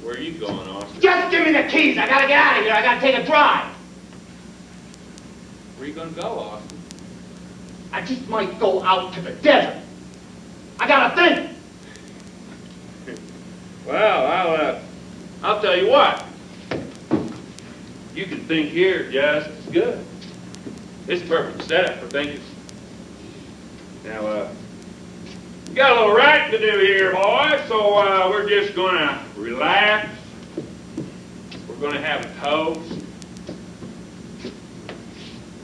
Where are you going, Austin? Just give me the keys! I gotta get out of here. I gotta take a drive. Where you gonna go, Austin? I just might go out to the desert. I gotta think. Well, I'll tell you what. You can think here just as good. It's a perfect setup for thinking. Now, we got a little writing to do here, boys, so we're just gonna relax. We're gonna have a toast.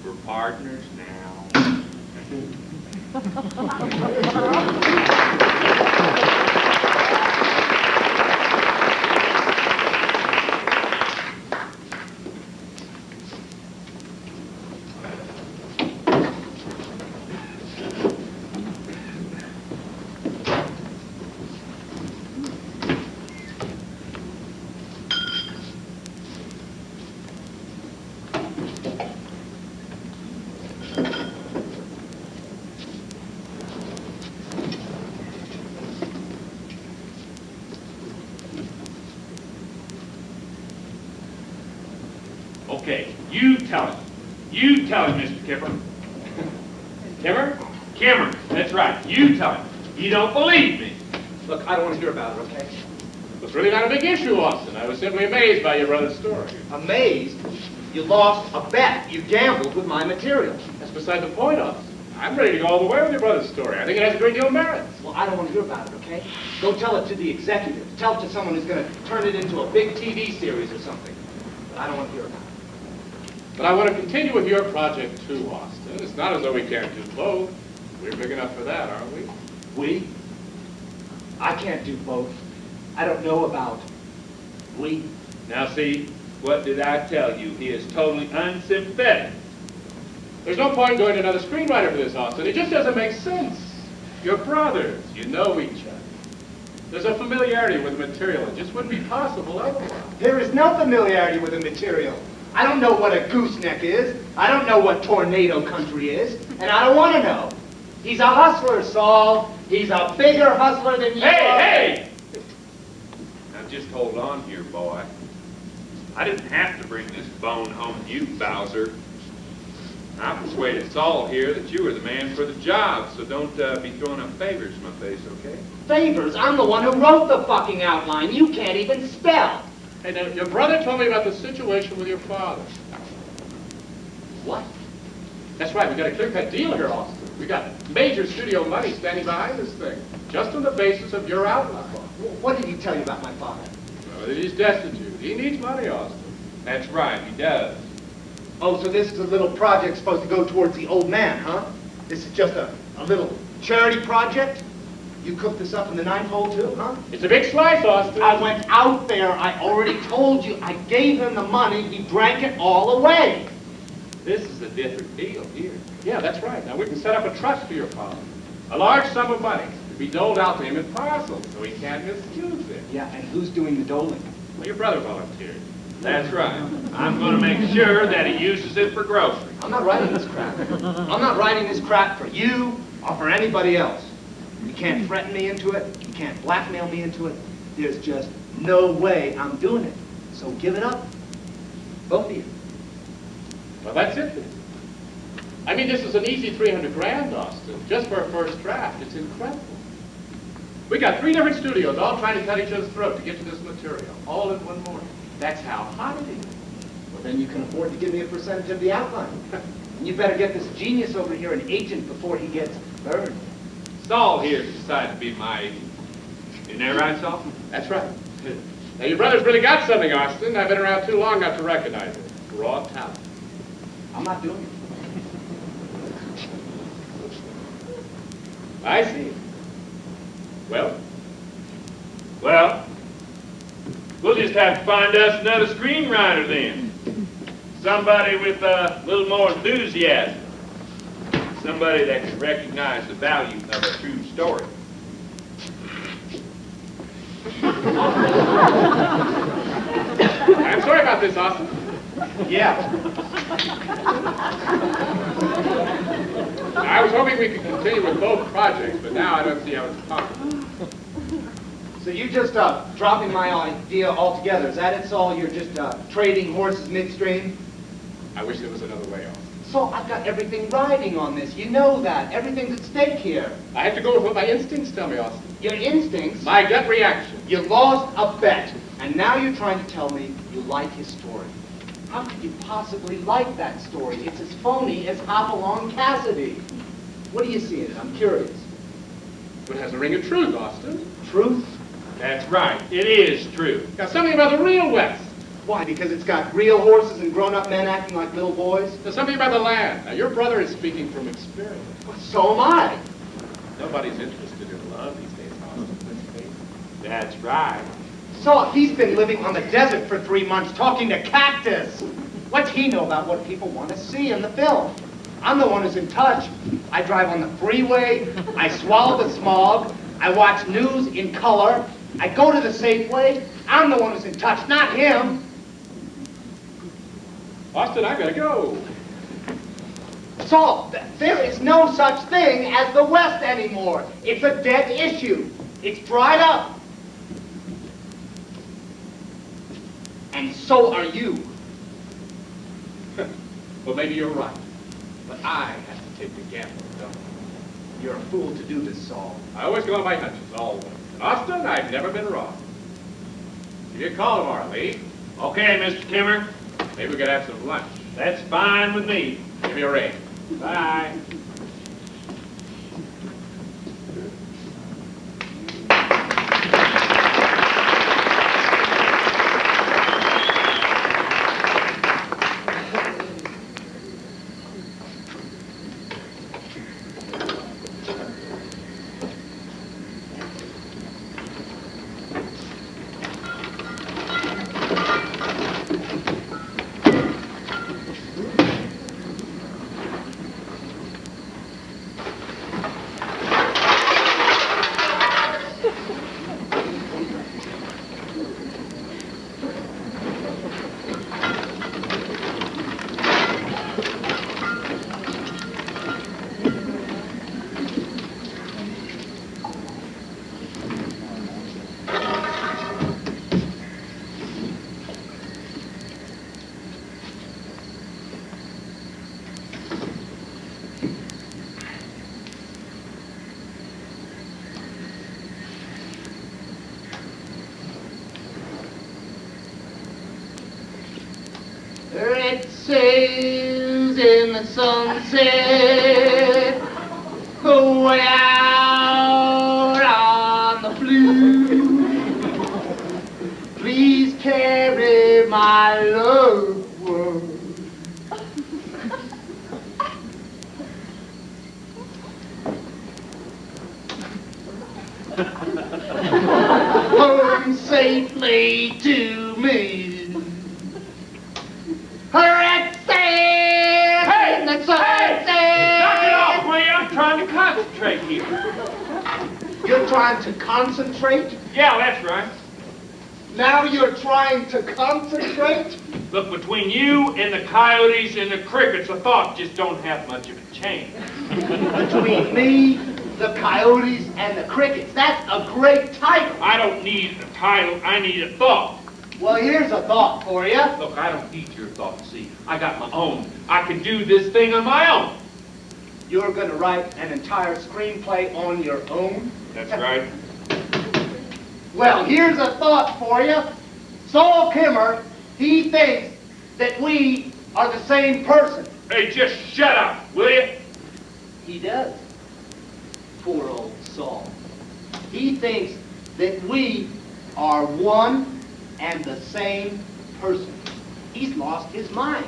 We're partners now. Okay, you tell him. You tell him, Mr. Kipper. Kimmer? Kimmer, that's right. You tell him. You don't believe me. Look, I don't want to hear about it, okay? It's really not a big issue, Austin. I was simply amazed by your brother's story. Amazed? You lost a bet. You gambled with my material. That's beside the point, Austin. I'm ready to go all the way with your brother's story. I think it has a great deal of merit. Well, I don't want to hear about it, okay? Go tell it to the executive. Tell it to someone who's going to turn it into a big TV series or something. But I don't want to hear about it. But I want to continue with your project too, Austin. It's not as though we can't do both. We're big enough for that, aren't we? We? I can't do both. I don't know about we. Now see, what did I tell you? He is totally unsympathetic. There's no point going to another screenwriter for this, Austin. It just doesn't make sense. You're brothers. You know each other. There's a familiarity with the material. It just wouldn't be possible otherwise. There is no familiarity with the material. I don't know what a gooseneck is. I don't know what tornado country is. And I don't want to know. He's a hustler, Saul. He's a bigger hustler than you are. Hey! Now just hold on here, boy. I didn't have to bring this bone home to you, Bowser. I persuaded Saul here that you were the man for the job, so don't be throwing up favors in my face, okay? Favors? I'm the one who wrote the fucking outline. You can't even spell. Hey, now, your brother told me about the situation with your father. What? That's right, we got a clear-cut deal here, Austin. We got major studio money standing behind this thing, just on the basis of your outline. What did he tell you about my father? Well, he's destitute. He needs money, Austin. That's right, he does. Oh, so this is a little project supposed to go towards the old man, huh? This is just a little charity project? You cooked this up in the ninth hole too, huh? It's a big slice, Austin. I went out there, I already told you, I gave him the money, he drank it all away. This is a different deal here. Yeah, that's right. Now, we can set up a trust for your father. A large sum of money to be doled out to him in parcels, so he can't misuse it. Yeah, and who's doing the doling? Well, your brother volunteered. That's right. I'm going to make sure that he uses it for groceries. I'm not writing this crap. I'm not writing this crap for you or for anybody else. You can't threaten me into it. You can't blackmail me into it. There's just no way I'm doing it. So give it up. Both of you. Well, that's it then. I mean, this is an easy 300 grand, Austin, just for a first draft. It's incredible. We got 3 different studios all trying to cut each other's throat to get to this material, all in one morning. That's how hot it is. Well, then you can afford to give me a percentage of the outline. And you better get this genius over here an agent before he gets burned. Saul here decided to be my agent. Isn't that right, Saul? That's right. Now, your brother's really got something, Austin. I've been around too long not to recognize it. raw talent. I'm not doing it. I see. Well, We'll just have to find us another screenwriter then. Somebody with a little more enthusiasm. Somebody that can recognize the value of a true story. I'm sorry about this, Austin. Yeah. I was hoping we could continue with both projects, but now I don't see how it's possible. So you just dropping my idea altogether. Is that it, Saul? You're just trading horses midstream? I wish there was another way, Austin. Saul, I've got everything riding on this. You know that. Everything's at stake here. I have to go with what my instincts tell me, Austin. Your instincts? My gut reaction. You lost a bet, and now you're trying to tell me you like his story. How could you possibly like that story? It's as phony as Hopalong Cassidy. What do you see in it? I'm curious. It has a ring of truth, Austin. Truth? That's right, it is true. Got something about the real West. Why? Because it's got real horses and grown-up men acting like little boys? There's something about the land. Now, your brother is speaking from experience. Well, so am I. Nobody's interested in love these days, Austin. Let's face it. That's right. So he's been living on the desert for 3 months talking to cactus. What's he know about what people want to see in the film? I'm the one who's in touch. I drive on the freeway. I swallow the smog. I watch news in color. I go to the Safeway. I'm the one who's in touch, not him. Austin, I gotta go. So, there is no such thing as the West anymore. It's a dead issue. It's dried up. And so are you. Well, maybe you're right. But I have to take the gamble, don't I? You're a fool to do this, Saul. I always go on my hunches, always. In Austin, I've never been wrong. Give you a call tomorrow, Lee. Okay, Mr. Kimmer, Maybe we could have some lunch. that's fine with me. Give me a ring. Bye. Red sails in the sunset, way out on the blue. Please carry my loved one. Home safely to me. Red sails in the sunset. Knock it off, will you? I'm trying to concentrate here. You're trying to concentrate? Yeah, that's right. Now you're trying to concentrate? Look, between you and the coyotes and the crickets, the thought just don't have much of a change. Between me, the coyotes, and the crickets. That's a great title. I don't need a title, I need a thought. Well, here's a thought for you. Look, I don't need your thought, see. I got my own. I can do this thing on my own. You're going to write an entire screenplay on your own? That's right. Well, here's a thought for you. Saul Kimmer, he thinks that we are the same person. Hey, just shut up, will you? He does. Poor old Saul. He thinks that we are one and the same person. He's lost his mind.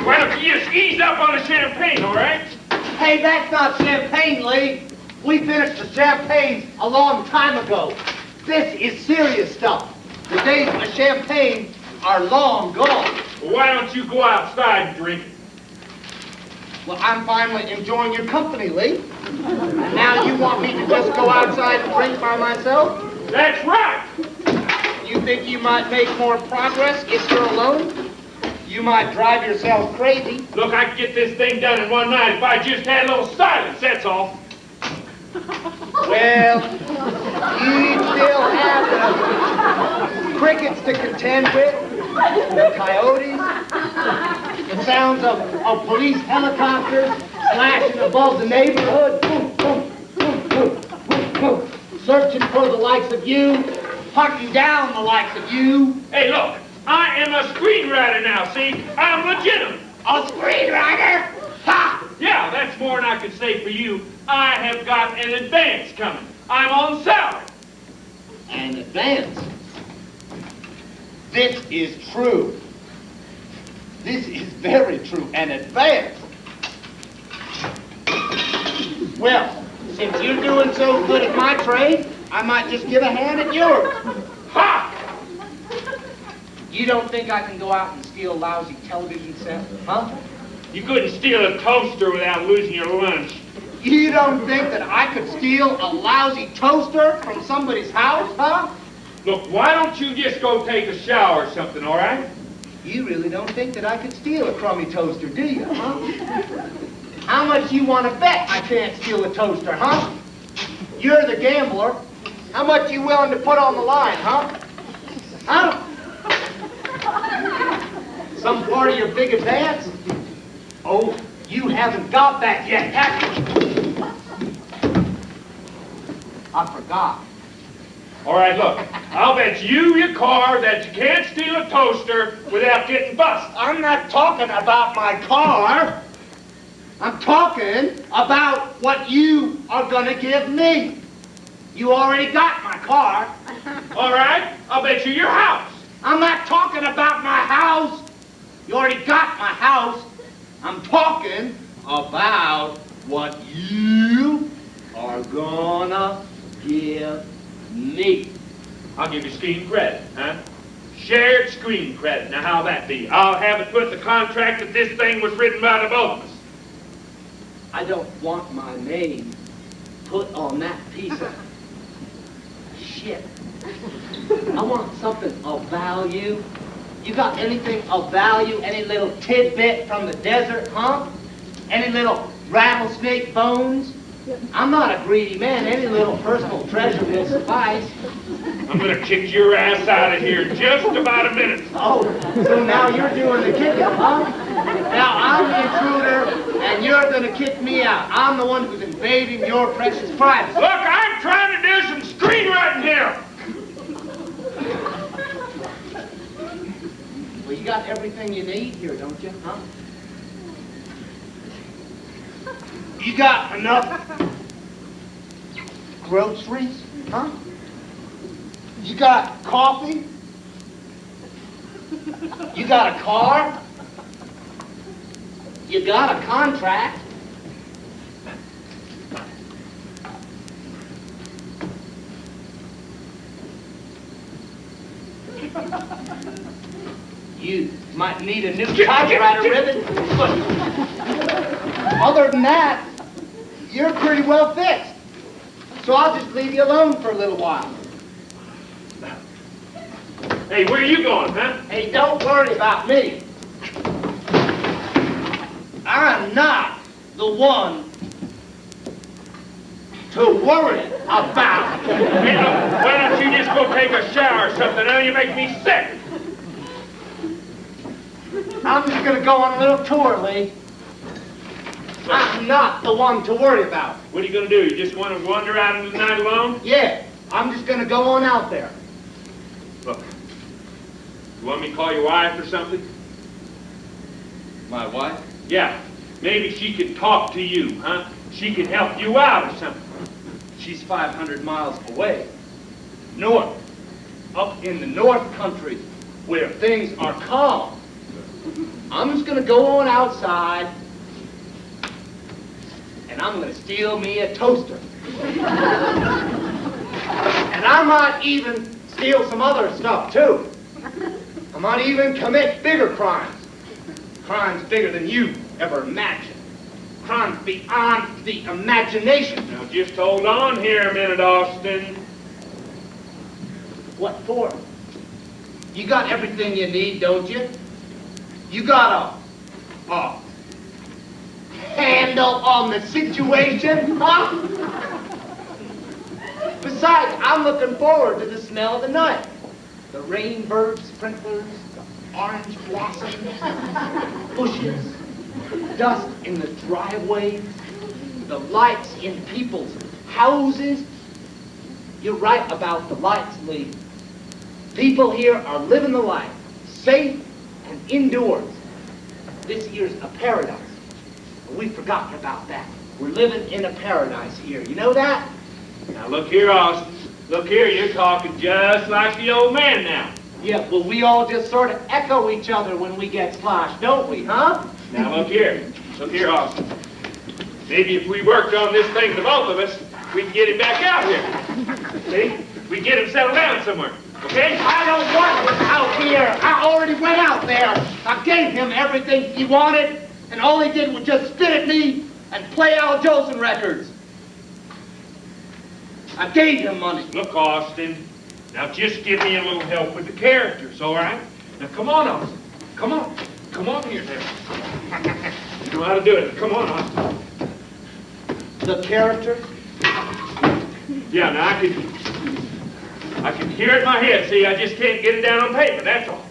Why don't you just ease up on the champagne, all right? Hey, that's not champagne, Lee. We finished the champagne a long time ago. This is serious stuff. The days of champagne are long gone. Well, why don't you go outside and drink it? Well, I'm finally enjoying your company, Lee. And now you want me to just go outside and drink by myself? That's right! You think you might make more progress if you're alone? You might drive yourself crazy. Look, I could get this thing done in one night if I just had a little silence, that's all. Well, you still have the crickets to contend with, the coyotes, the sounds of police helicopters flashing above the neighborhood, boom, boom, boom, boom, boom, boom, searching for the likes of you, hunting down the likes of you. Hey, look, I am a screenwriter now, see? I'm legitimate. A screenwriter? Ha! Yeah, that's more than I could say for you. I have got an advance coming. I'm on salary. An advance. This is true. This is very true. An advance. Well, since you're doing so good at my trade, I might just give a hand at yours. Ha! You don't think I can go out and steal a lousy television set, huh? You couldn't steal a toaster without losing your lunch. You don't think that I could steal a lousy toaster from somebody's house, huh? Look, why don't you just go take a shower or something, all right? You really don't think that I could steal a crummy toaster, do you, huh? How much you want to bet I can't steal a toaster, huh? You're the gambler. How much you willing to put on the line, huh? Huh? Some part of your big advance? Oh, you haven't got that yet, have you? I forgot. All right, look, I'll bet you your car that you can't steal a toaster without getting busted. I'm not talking about my car. I'm talking about what you are gonna give me. You already got my car. All right, I'll bet you your house. I'm not talking about my house. You already got my house. I'm talking about what you are gonna give me. I'll give you screen credit, huh? Shared screen credit. Now, how'll that be? I'll have it put in the contract that this thing was written by the both of us. I don't want my name put on that piece of shit. I want something of value. You got anything of value? Any little tidbit from the desert, huh? Any little rattlesnake bones? I'm not a greedy man. Any little personal treasure will suffice. I'm gonna kick your ass out of here in just about a minute. Oh, so now you're doing the kicking, huh? Now I'm the intruder, and you're gonna kick me out. I'm the one who's invading your precious privacy. Look, I'm trying to do some screenwriting here. Well, you got everything you need here, don't you, huh? You got enough groceries, huh? You got coffee? You got a car? You got a contract? You might need a new typewriter ribbon, but other than that, you're pretty well fixed. So I'll just leave you alone for a little while. Hey, where are you going, huh? Hey, don't worry about me. I'm not the one to worry about. Hey, look, why don't you just go take a shower or something? Now you make me sick. I'm just gonna go on a little tour, Lee. I'm not the one to worry about. What are you gonna do? You just want to wander out into the night alone? Yeah, I'm just gonna go on out there. Look, you want me to call your wife or something? My wife? Yeah, maybe she could talk to you, huh? She could help you out or something. She's 500 miles away. North. Up in the North Country, where things are calm. I'm just gonna go on outside, and I'm gonna steal me a toaster. And I might even steal some other stuff, too. I might even commit bigger crimes. Crimes bigger than you ever imagined. Crimes beyond the imagination. Now just hold on here a minute, Austin. What for? You got everything you need, don't you? You got a handle on the situation, huh? Besides, I'm looking forward to the smell of the night. The rainbird sprinklers, the orange blossoms, bushes, dust in the driveways, the lights in people's houses. You're right about the lights, Lee. People here are living the life, safe and indoors. This here's a paradise. We've forgotten about that. We're living in a paradise here. You know that? Now look here, Austin. Look here, you're talking just like the old man now. Yeah, well, we all just sort of echo each other when we get sloshed, don't we, huh? Now look here, Austin. Maybe if we worked on this thing, the both of us, we can get him back out here. See? We can get him settled down somewhere, okay? I don't want him out here. I already went out there. I gave him everything he wanted, and all he did was just spit at me and play Al Jolson records. I gave him money. Look, Austin, now just give me a little help with the characters, all right? Now come on, Austin. Come on. Come on here now. You know how to do it. Come on, Austin. The characters? Yeah, now I can hear it in my head. See, I just can't get it down on paper, that's all.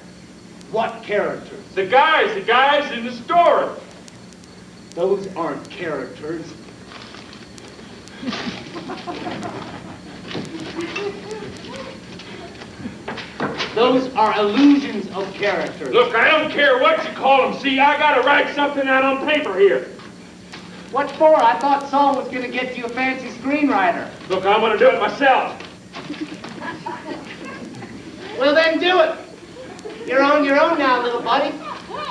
What characters? The guys in the story. Those aren't characters. Those are illusions of characters. Look, I don't care what you call them. See, I gotta write something out on paper here. What for? I thought Saul was going to get you a fancy screenwriter. Look, I'm gonna do it myself. Well, then do it. You're on your own now, little buddy.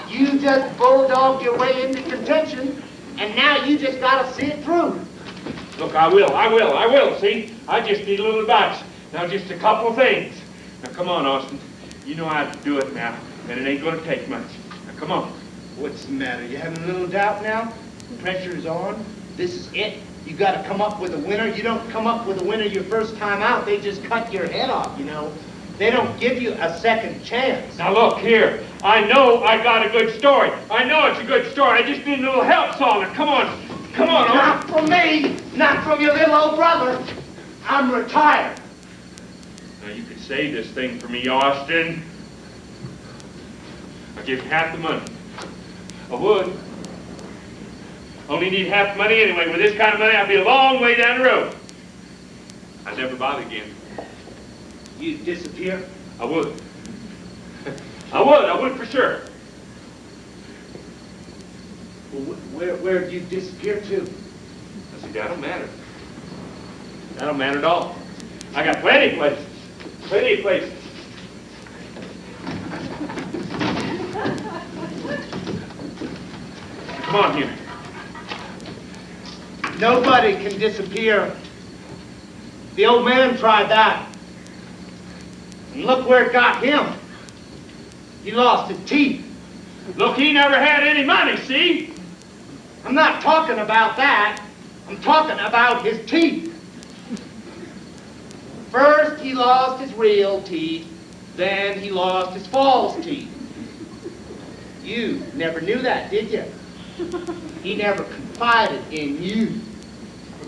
You just bulldogged your way into contention, and now you just got to see it through. Look, I will, see? I just need a little advice. Now, just a couple of things. Now, come on, Austin. You know how to do it now, and it ain't gonna take much. Now, come on. What's the matter? You having a little doubt now? The pressure's on. This is it. You got to come up with a winner. You don't come up with a winner your first time out. They just cut your head off, you know. They don't give you a second chance. Now, look here. I know I got a good story. I know it's a good story. I just need a little help, Saul. Now, come on. Come on, Not from me. Not from your little old brother. I'm retired. Now, you could save this thing for me, Austin. I'll give you half the money. I would. Only need half the money anyway. With this kind of money, I'd be a long way down the road. I'd never bother again. You disappear? I would. I would for sure. Well, where do you disappear to? I see, that don't matter. That don't matter at all. I got plenty of places. Plenty of places. Come on here. Nobody can disappear. The old man tried that. And look where it got him. He lost his teeth. Look, he never had any money, see? I'm not talking about that. I'm talking about his teeth. First, he lost his real teeth. Then he lost his false teeth. You never knew that, did you? He never confided in you.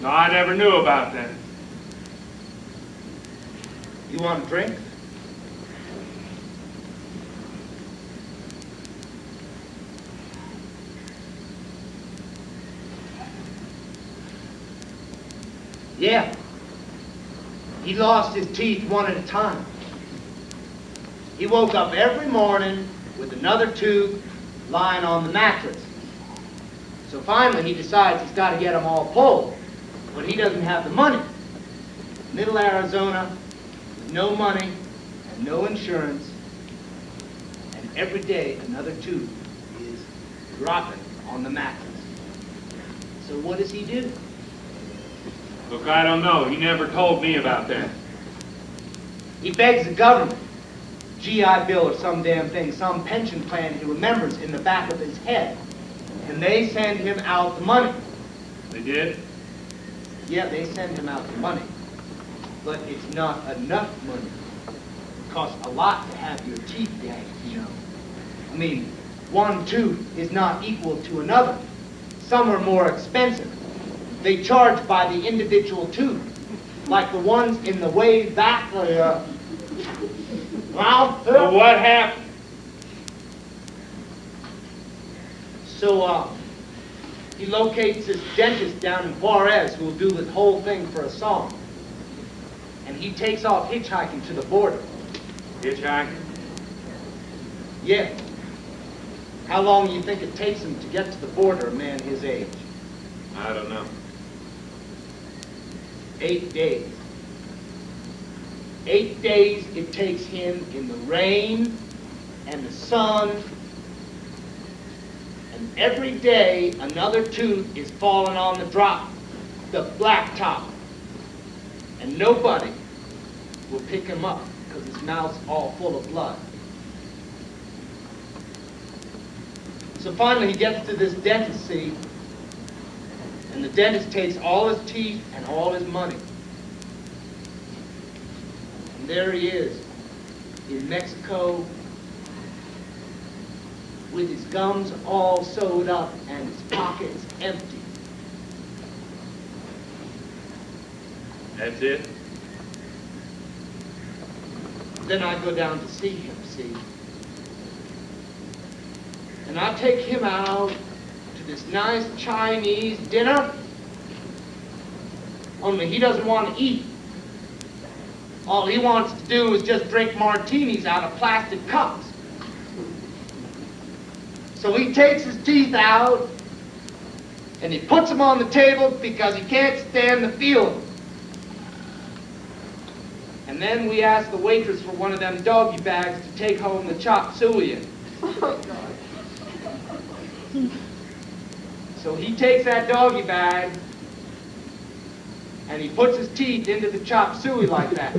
No, I never knew about that. You want a drink? Yeah. He lost his teeth one at a time. He woke up every morning with another tooth lying on the mattress. So finally he decides he's got to get them all pulled. But he doesn't have the money. Middle Arizona, with no money and no insurance, and every day another tooth is dropping on the mattress. So what does he do? Look, I don't know. He never told me about that. He begs the government, GI Bill or some damn thing, some pension plan he remembers in the back of his head, and they send him out the money. They did? Yeah, they send him out the money, but it's not enough money. It costs a lot to have your teeth yanked, you know. I mean, one tooth is not equal to another. Some are more expensive. They charge by the individual tooth, like the ones in the way back. Well, what happened? So, he locates this dentist down in Juarez who will do this whole thing for a song. And he takes off hitchhiking to the border. Hitchhiking? Yeah. How long do you think it takes him to get to the border, a man his age? I don't know. 8 days. 8 days it takes him in the rain and the sun. And every day another tooth is falling on the blacktop. And nobody will pick him up because his mouth's all full of blood. So finally he gets to this dentist, see, and the dentist takes all his teeth and all his money. And there he is in Mexico with his gums all sewed up and his pockets empty. That's it? Then I go down to see him, see. And I take him out to this nice Chinese dinner, only he doesn't want to eat. All he wants to do is just drink martinis out of plastic cups. So he takes his teeth out and he puts them on the table because he can't stand the feel of them. And then we ask the waitress for one of them doggy bags to take home the chop suey in. So he takes that doggy bag and he puts his teeth into the chop suey like that.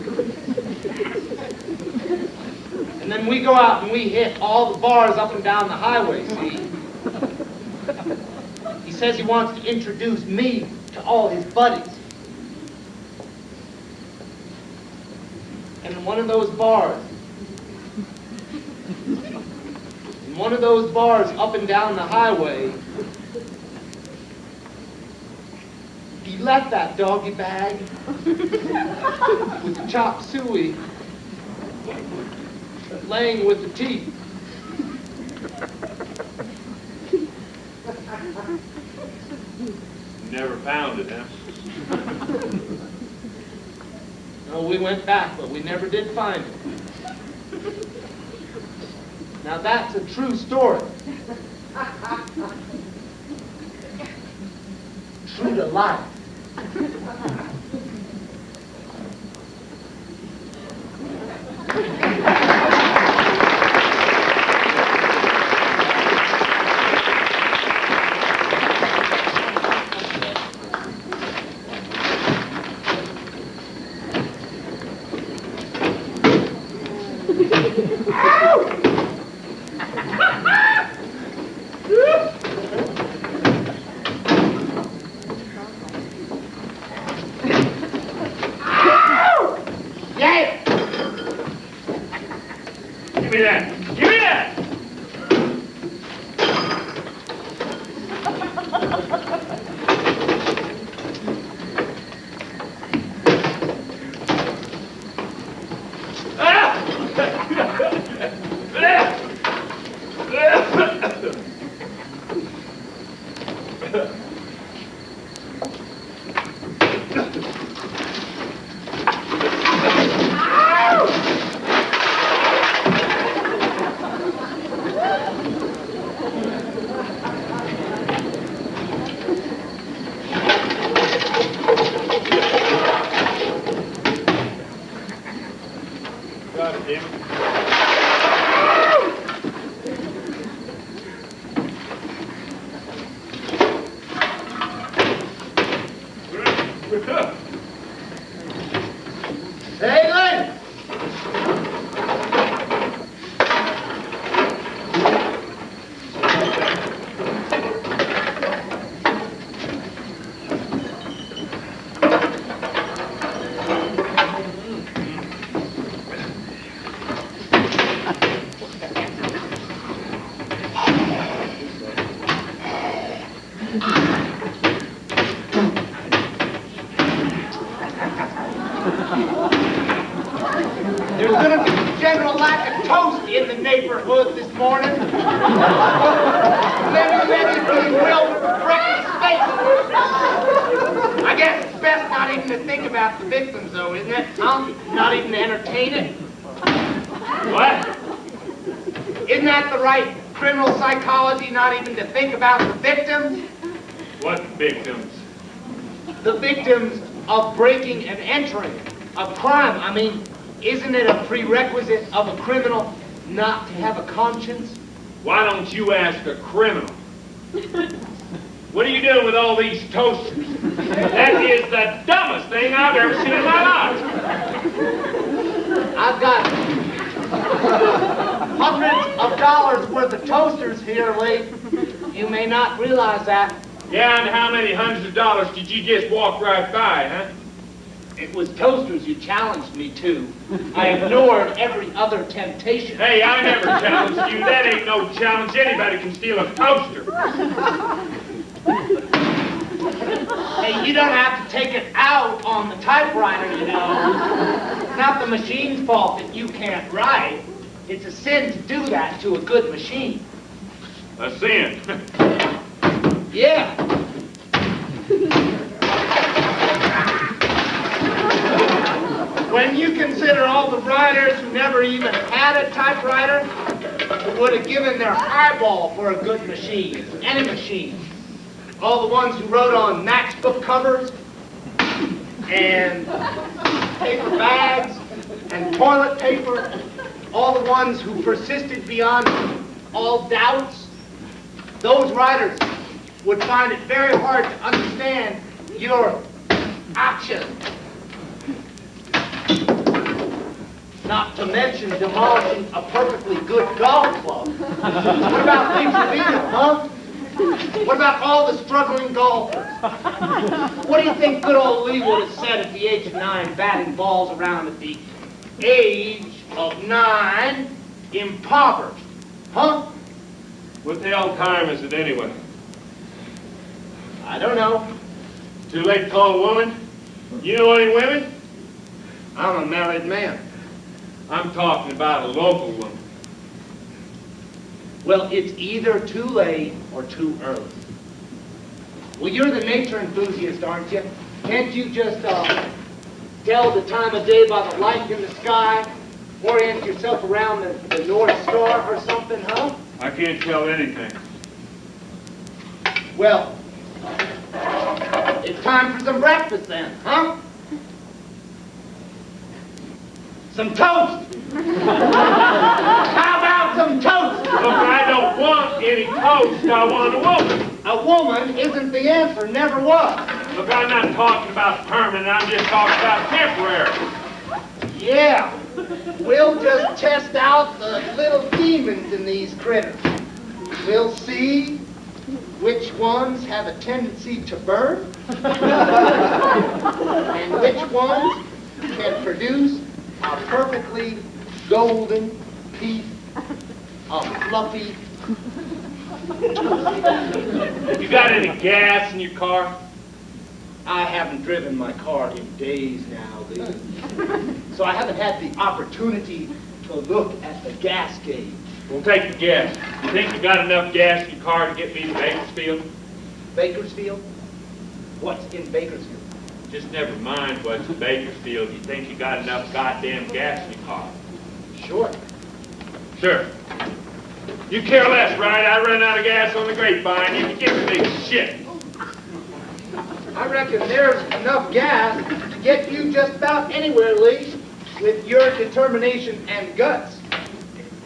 And then we go out and we hit all the bars up and down the highway, see? He says he wants to introduce me to all his buddies. And in one of those bars up and down the highway, he left that doggy bag with the chop suey laying with the teeth. Never found it, huh? No, we went back, but we never did find it. Now that's a true story. True to life. Give me that! Give me that! about it, damn it. Hey, Lynn! There's gonna be a general lack of toast in the neighborhood this morning. Many bewildered breakfast faces. I guess it's best not even to think about the victims, though, isn't it? Huh? Not even to entertain it. What? Isn't that the right criminal psychology, not even to think about the victims? What victims? The victims of breaking and entering a crime. I mean, isn't it a prerequisite of a criminal not to have a conscience? Why don't you ask a criminal? What are you doing with all these toasters? That is the dumbest thing I've ever seen in my life. I've got hundreds of dollars worth of toasters here, Lee. You may not realize that. Yeah, and how many hundreds of dollars did you just walk right by, huh? It was toasters you challenged me to. I ignored every other temptation. Hey, I never challenged you. That ain't no challenge. Anybody can steal a toaster. Hey, you don't have to take it out on the typewriter, you know. It's not the machine's fault that you can't write. It's a sin to do that to a good machine. A sin. Yeah. When you consider all the writers who never even had a typewriter, who would have given their eyeball for a good machine, any machine. All the ones who wrote on matchbook covers, and paper bags, and toilet paper, all the ones who persisted beyond all doubts, those writers would find it very hard to understand your action. Not to mention demolishing a perfectly good golf club. What about Lee Trevino, huh? What about all the struggling golfers? What do you think good old Lee would have said at the age of 9, batting balls around at the age of 9, impoverished, huh? What the hell time is it anyway? I don't know. Too late to call a woman? You know any women? I'm a married man. I'm talking about a local woman. Well, it's either too late or too early. Well, you're the nature enthusiast, aren't you? Can't you just tell the time of day by the light in the sky? Orient yourself around the North Star or something, huh? I can't tell anything. Well, it's time for some breakfast then, huh? Some toast! How about some toast? Look, I don't want any toast. I want a woman. A woman isn't the answer, never was. Look, I'm not talking about permanent. I'm just talking about temporary. Yeah, we'll just test out the little demons in these critters. We'll see which ones have a tendency to burn and which ones can produce a perfectly golden piece of fluffy. You got any gas in your car? I haven't driven my car in days now, Lee. So I haven't had the opportunity to look at the gas gauge. Well, take a guess. You think you got enough gas in your car to get me to Bakersfield? Bakersfield? What's in Bakersfield? Just never mind what's in Bakersfield. You think you got enough goddamn gas in your car? Sure. Sure. You care less, right? I run out of gas on the grapevine. You can give me big shit. I reckon there's enough gas to get you just about anywhere, Lee. with your determination and guts.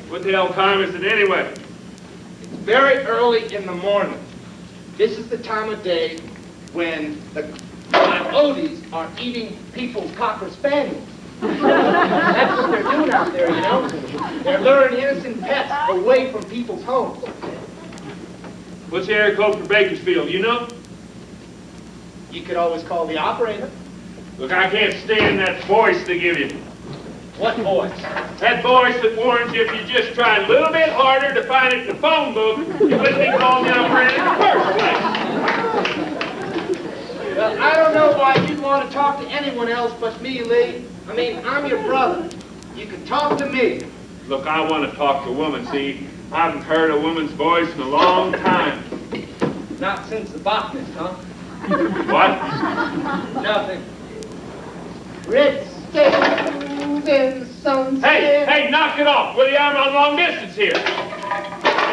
What the hell time is it anyway? It's very early in the morning. This is the time of day when the coyotes are eating people's cocker spaniels. That's what they're doing out there, you know? They're luring innocent pets away from people's homes. What's the area code for Bakersfield, you know? You could always call the operator. Look, I can't stand that voice they give you. What voice? That voice that warns you if you just try a little bit harder to find it in the phone book, you wouldn't be calling the operator in the first place. Well, I don't know why you'd want to talk to anyone else but me, Lee. I mean, I'm your brother. You can talk to me. Look, I want to talk to a woman, see? I haven't heard a woman's voice in a long time. Not since the botanist, huh? What? Nothing. Red stains in the sunset. Hey, knock it off, will you? I'm on long distance here.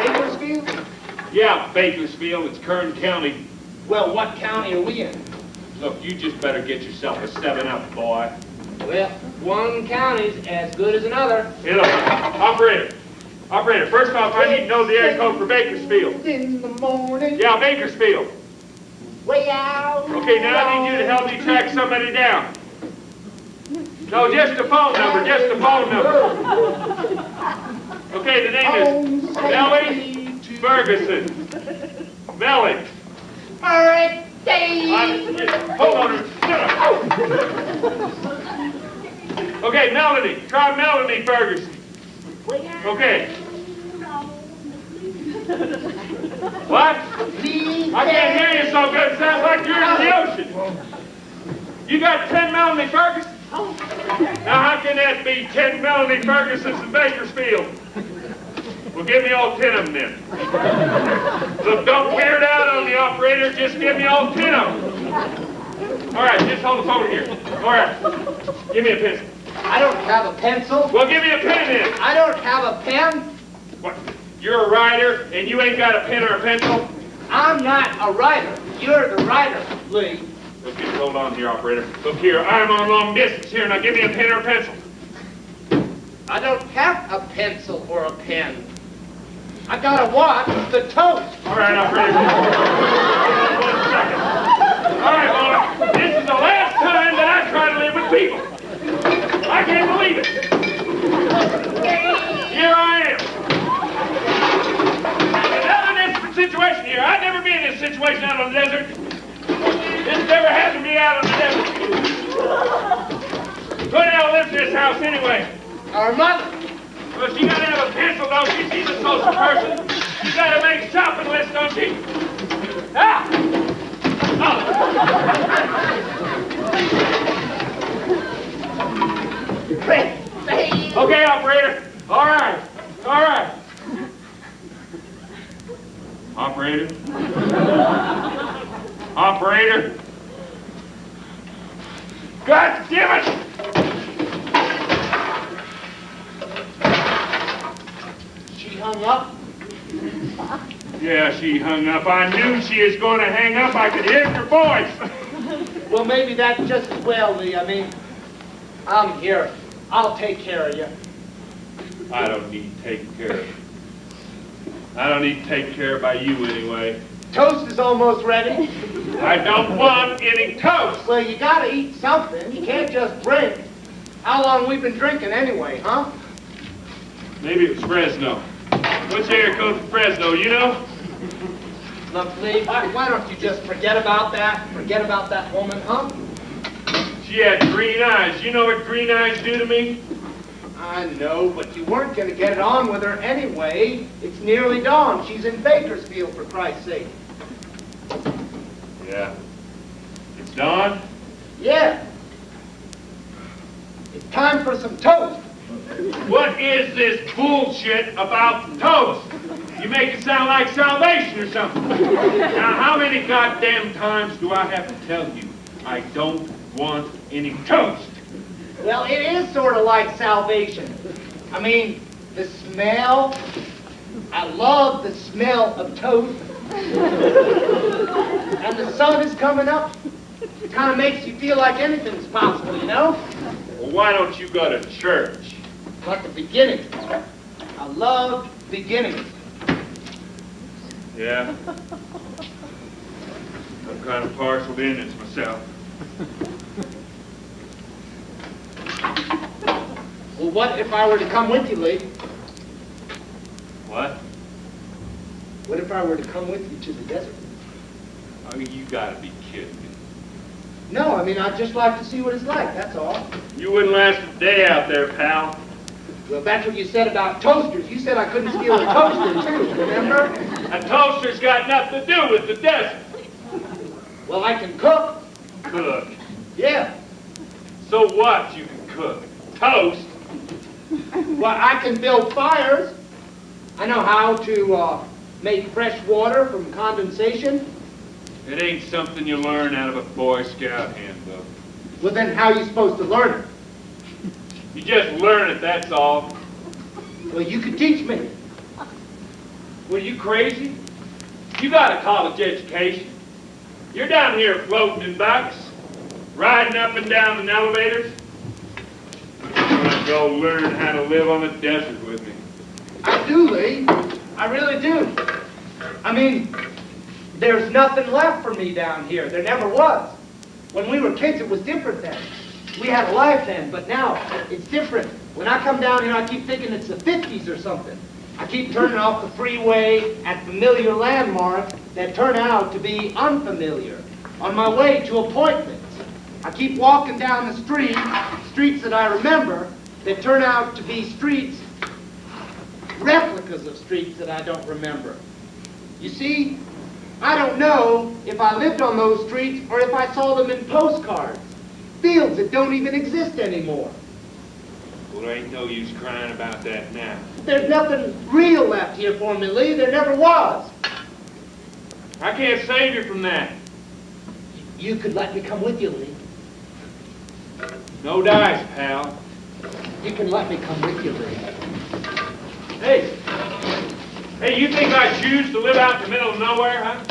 Bakersfield? Yeah, Bakersfield, it's Kern County. Well, what county are we in? Look, you just better get yourself a 7-Up, boy. Well, one county's as good as another. Hey, look, operator, first off, I need to know the area code for Bakersfield. In the morning. Yeah, Bakersfield. Way out. Okay, now I need you to help me track somebody down. No, just the phone number, just the phone number. Okay, the name is Melly Ferguson. Melly. Hold on. Shut up. Okay, Melanie. Try Melanie Ferguson. Okay. What? I can't hear you so good. It sounds like you're in the ocean. You got 10 Melanie Ferguson? Now, how can that be 10 Melanie Fergusons in Bakersfield? Well, give me all 10 of them then. Look, don't weird out on the operator. Just give me all 10 of them. All right, just hold the phone here. All right. Give me a pencil. I don't have a pencil. Well, give me a pen then. I don't have a pen. What? You're a writer, and you ain't got a pen or a pencil? I'm not a writer. You're the writer, Lee. Look, just hold on here, operator. Look here, I'm on long distance here. Now give me a pen or a pencil. I don't have a pencil or a pen. I gotta watch the toast. All right, operator. 1 second. All right, Lola. This is the last time that I try to live with people. I can't believe it. Here I am. Another desperate situation here. I've never been in this situation out on the desert. This never happened to me out on the desert. Who the hell lives in this house anyway? Our mother. Well, she gotta have a pencil, don't she? She's a social person. She gotta make a shopping list, don't she? Ah! Oh. Okay, operator. All right. Operator. Operator. God damn it! She hung up. Yeah, she hung up. I knew she was going to hang up. I could hear her voice. Well, maybe that's just as well, Lee. I mean, I'm here. I'll take care of you. I don't need taken care of. I don't need taken care of by you anyway. Toast is almost ready. I don't want any toast. Well, you gotta eat something. You can't just drink. How long we been drinking anyway, huh? Maybe it was Fresno. What's the area code for Fresno, you know? Look, Lee, why don't you just forget about that? Forget about that woman, huh? She had green eyes. You know what green eyes do to me? I know, but you weren't gonna get it on with her anyway. It's nearly dawn. She's in Bakersfield, for Christ's sake. Yeah. It's dawn? Yeah. It's time for some toast. What is this bullshit about toast? You make it sound like salvation or something. Now, how many goddamn times do I have to tell you I don't want any toast? Well, it is sort of like salvation. I mean, the smell. I love the smell of toast. And the sun is coming up. It kind of makes you feel like anything's possible, you know? Oh, why don't you go to church? But the beginning. I love beginnings. Yeah? I'm kind of partial to endings myself. Well, what if I were to come with you, Lee? What? What if I were to come with you to the desert? I mean, you gotta be kidding me. No, I mean, I'd just like to see what it's like, that's all. You wouldn't last a day out there, pal. Well, that's what you said about toasters. You said I couldn't steal a toaster, too, remember? A toaster's got nothing to do with the desert. Well, I can cook. Cook. Yeah. So what you can cook? Toast? Well, I can build fires. I know how to make fresh water from condensation. It ain't something you learn out of a Boy Scout handbook. Well, then how are you supposed to learn it? You just learn it, that's all. Well, you could teach me. Were you crazy? You got a college education. You're down here floating in bucks, riding up and down in elevators. You want to go learn how to live on the desert with me. I do, Lee. I really do. I mean, there's nothing left for me down here. There never was. When we were kids, it was different then. We had a life then, but now it's different. When I come down here, I keep thinking it's the 50s or something. I keep turning off the freeway at familiar landmarks that turn out to be unfamiliar on my way to appointments. I keep walking down the streets that I remember, that turn out to be streets, replicas of streets that I don't remember. You see, I don't know if I lived on those streets or if I saw them in postcards. Fields that don't even exist anymore. Well, there ain't no use crying about that now. There's nothing real left here for me, Lee. There never was. I can't save you from that. You could let me come with you, Lee. No dice, pal. You can let me come with you, Lee. Hey, you think I choose to live out in the middle of nowhere, huh?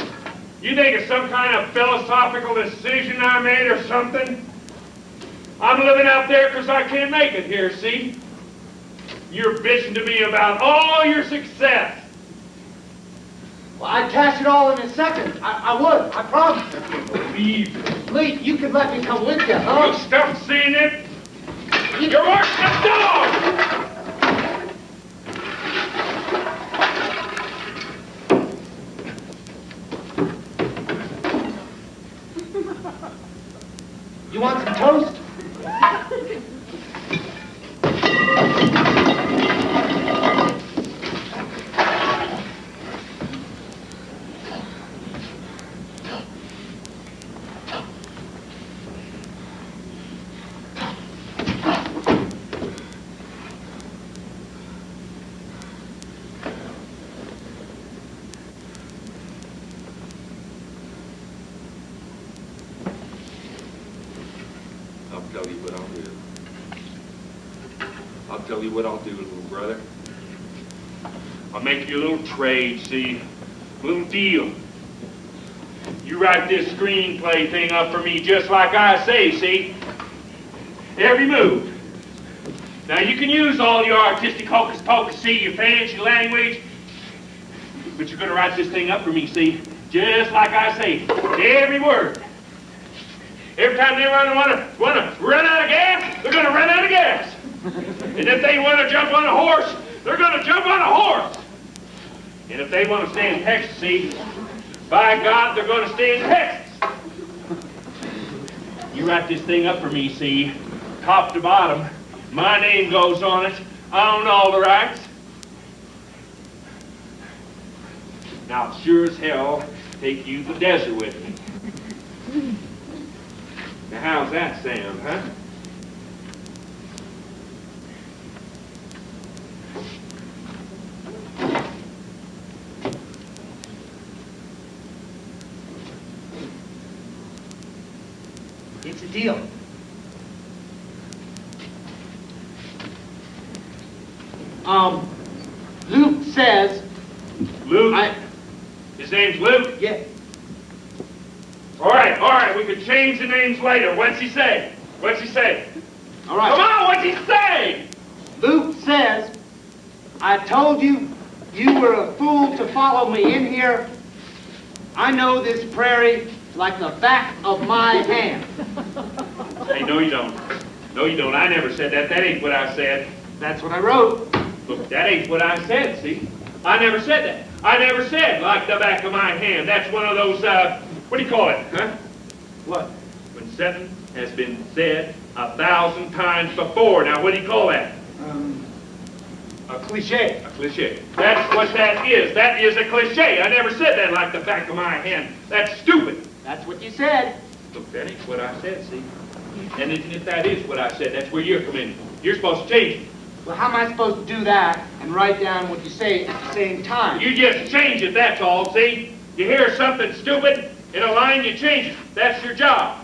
You think it's some kind of philosophical decision I made or something? I'm living out there because I can't make it here, see? You're bitching to me about all your success. Well, I'd cash it all in a second. I would. I promise. I can't believe it. Lee, you can let me come with you, You huh? stop seeing it? You're worse than a dog! You want some toast? I'll tell you what I'll do. I'll tell you what I'll do, little brother. I'll make you a little trade, see? A little deal. You write this screenplay thing up for me just like I say, see? Every move. Now you can use all your artistic hocus pocus, see, your fancy language, but you're gonna write this thing up for me, see? Just like I say. Every word. Every time they wanna run out of gas, they're gonna run out of gas. And if they wanna jump on a horse, they're gonna jump on a horse. And if they wanna stay in Texas, see, by God, they're gonna stay in Texas. You write this thing up for me, see, top to bottom. My name goes on it. I own all the rights. Now, I'll sure as hell take you to the desert with me. Now, how's that sound, huh? It's a deal. Luke says... Luke? His name's Luke? Yeah. All right, we can change the names later. What's he say? All right. Come on, what'd he say? Luke says, I told you you were a fool to follow me in here. I know this prairie like the back of my hand. Hey, no you don't. No you don't. I never said that. That ain't what I said. That's what I wrote. Look, that ain't what I said, see? I never said that. I never said like the back of my hand. That's one of those, what do you call it, huh? What? When something has been said 1,000 times before. Now, what do you call that? A cliche. A cliche. That's what that is. That is a cliche. I never said that like the back of my hand. That's stupid. That's what you said. Look, that ain't what I said, see? And if that is what I said, that's where you're coming in. You're supposed to change it. Well, how am I supposed to do that and write down what you say at the same time? You just change it, that's all, see? You hear something stupid in a line, you change it. That's your job.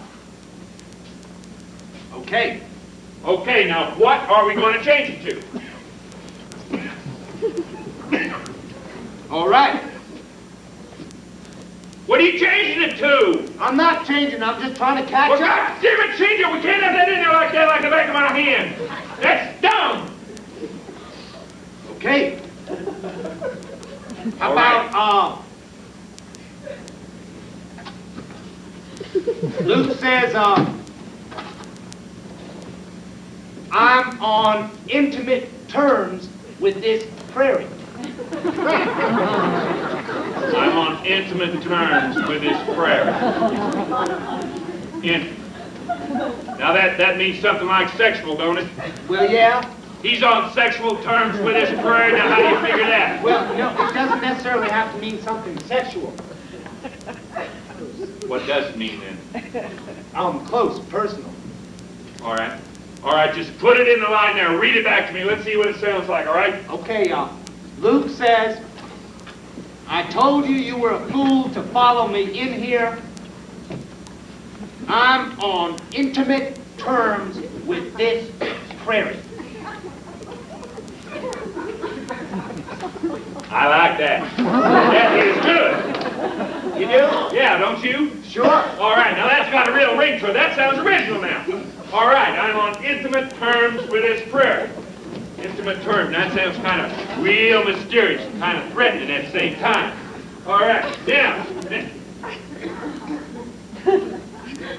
Okay. Okay, now what are we going to change it to? All right. What are you changing it to? I'm not changing. I'm just trying to catch Well, up. God damn it, change it. We can't have that in there like that, like the back of my hand. That's dumb. Okay. How All about, Luke says, I'm on intimate terms with this prairie. I'm on intimate terms with this prairie. Now that means something like sexual, don't it? Well, yeah. He's on sexual terms with this prairie. Now how do you figure that? Well, no, it doesn't necessarily have to mean something sexual. What does it mean then? Close, personal. All right. All right, just put it in the line there. Read it back to me. Let's see what it sounds like, all right? Okay, Luke says, I told you you were a fool to follow me in here. I'm on intimate terms with this prairie. I like that. That is good. You do? Yeah, don't you? Sure. All right, now that's got a real ring to it. That sounds original now. All right, I'm on intimate terms with this prairie. Intimate terms. That sounds kind of real mysterious and kind of threatening at the same time. All right, now.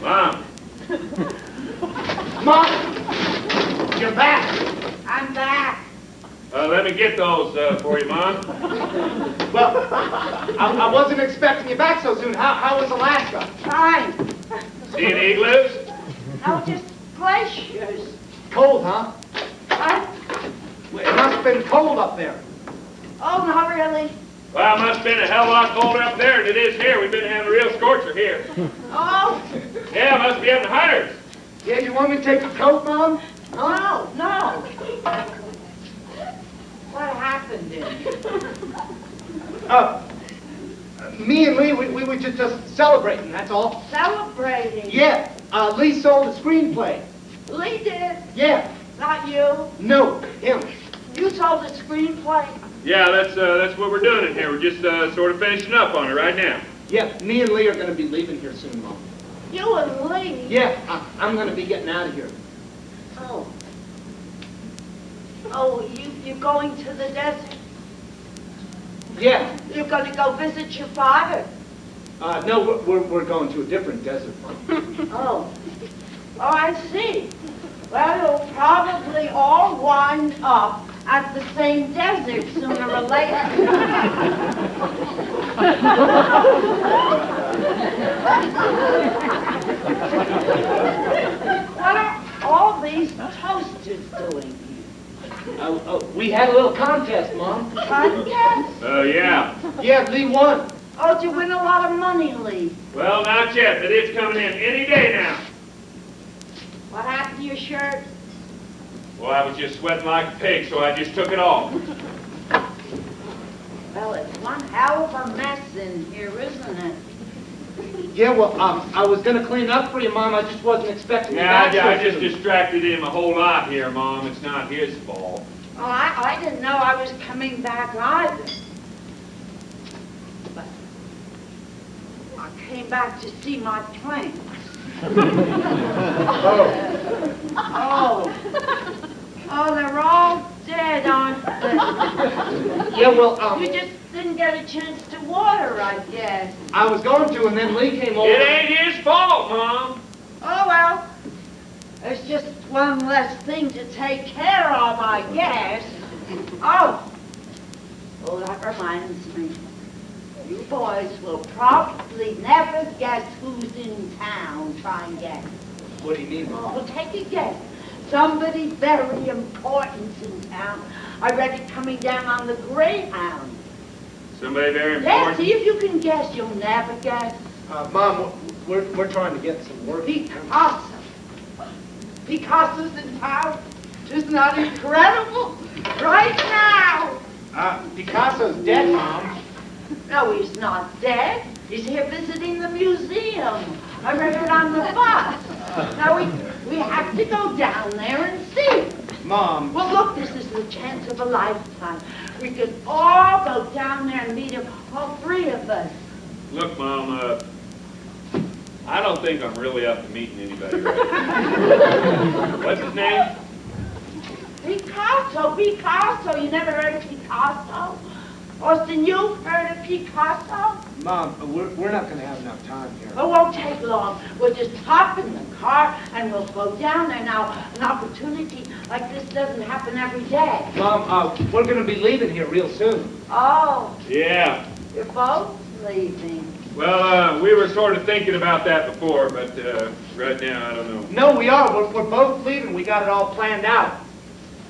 Mom. Mom, you're back. I'm back. Let me get those for you, Mom. Well, I wasn't expecting you back so soon. How was Alaska? Fine. See any igloos? No, just glaciers. Cold, huh? What? Well, it must have been cold up there. Oh, not really. Well, it must have been a hell of a lot colder up there than it is here. We've been having a real scorcher here. Oh, Yeah, it must be having hunters. Yeah, you want me to take your coat, Mom? no, no. What happened then? Me and Lee, we were just celebrating, that's all. Celebrating. Yeah, Lee sold a screenplay. Lee did, Yeah, not you. no, him. You sold a screenplay. Yeah, that's what we're doing in here. We're just sort of finishing up on it right now. Yeah, me and Lee are going to be leaving here soon, Mom. You and Lee. Yeah, I'm going to be getting out of here. Oh. Oh, you going to the desert? Yeah, You're going to go visit your father? no, we're going to a different desert, Mom. Oh. Oh, I see. Well, you'll probably all wind up at the same desert sooner or later. What are all these toasters doing here? We had a little contest, Mom. Contest? Yeah. Yeah, Lee won. Oh, did you win a lot of money, Lee? Well, not yet, but it's coming in any day now. What happened to your shirt? Well, I was just sweating like a pig, so I just took it off. Well, it's one hell of a mess in here, isn't it? Yeah, well, I was going to clean up for you, Mom. I just wasn't expecting you Yeah, back so I just soon. distracted him a whole lot here, Mom. It's not his fault. Oh, I didn't know I was coming back either. But I came back to see my plants. Oh, they're all dead, aren't they? Yeah, well, You just didn't get a chance to water, I guess. I was going to, and then Lee came over. It ain't his fault, Mom. Oh, well, there's just one less thing to take care of, I guess. Oh, that reminds me. You boys will probably never guess who's in town. Try and guess. What do you mean, Mom? Well, take a guess. Somebody very important's in town. I read it coming down on the Greyhound. Somebody very Yeah, important. see if you can guess. You'll never guess. Mom, we're trying to get some work. Picasso. Picasso's in town. Isn't that incredible? Right now. Picasso's dead, Mom. No, he's not dead. He's here visiting the museum. I read it on the bus. Now we have to go down there and see. Mom. Well, look, this is the chance of a lifetime. We could all go down there and meet him, all three of us. Look, Mom, I don't think I'm really up to meeting anybody right now. What's his name? Picasso. You never heard of Picasso? Austin, you've heard of Picasso? Mom, we're not going to have enough time here. It won't take long. We'll just hop in the car and we'll go down there. Now, an opportunity like this doesn't happen every day. Mom, we're going to be leaving here real soon. Oh, Yeah. you're both leaving. Well, we were sort of thinking about that before, but right now, I don't know. No, we are. We're both leaving. We got it all planned out.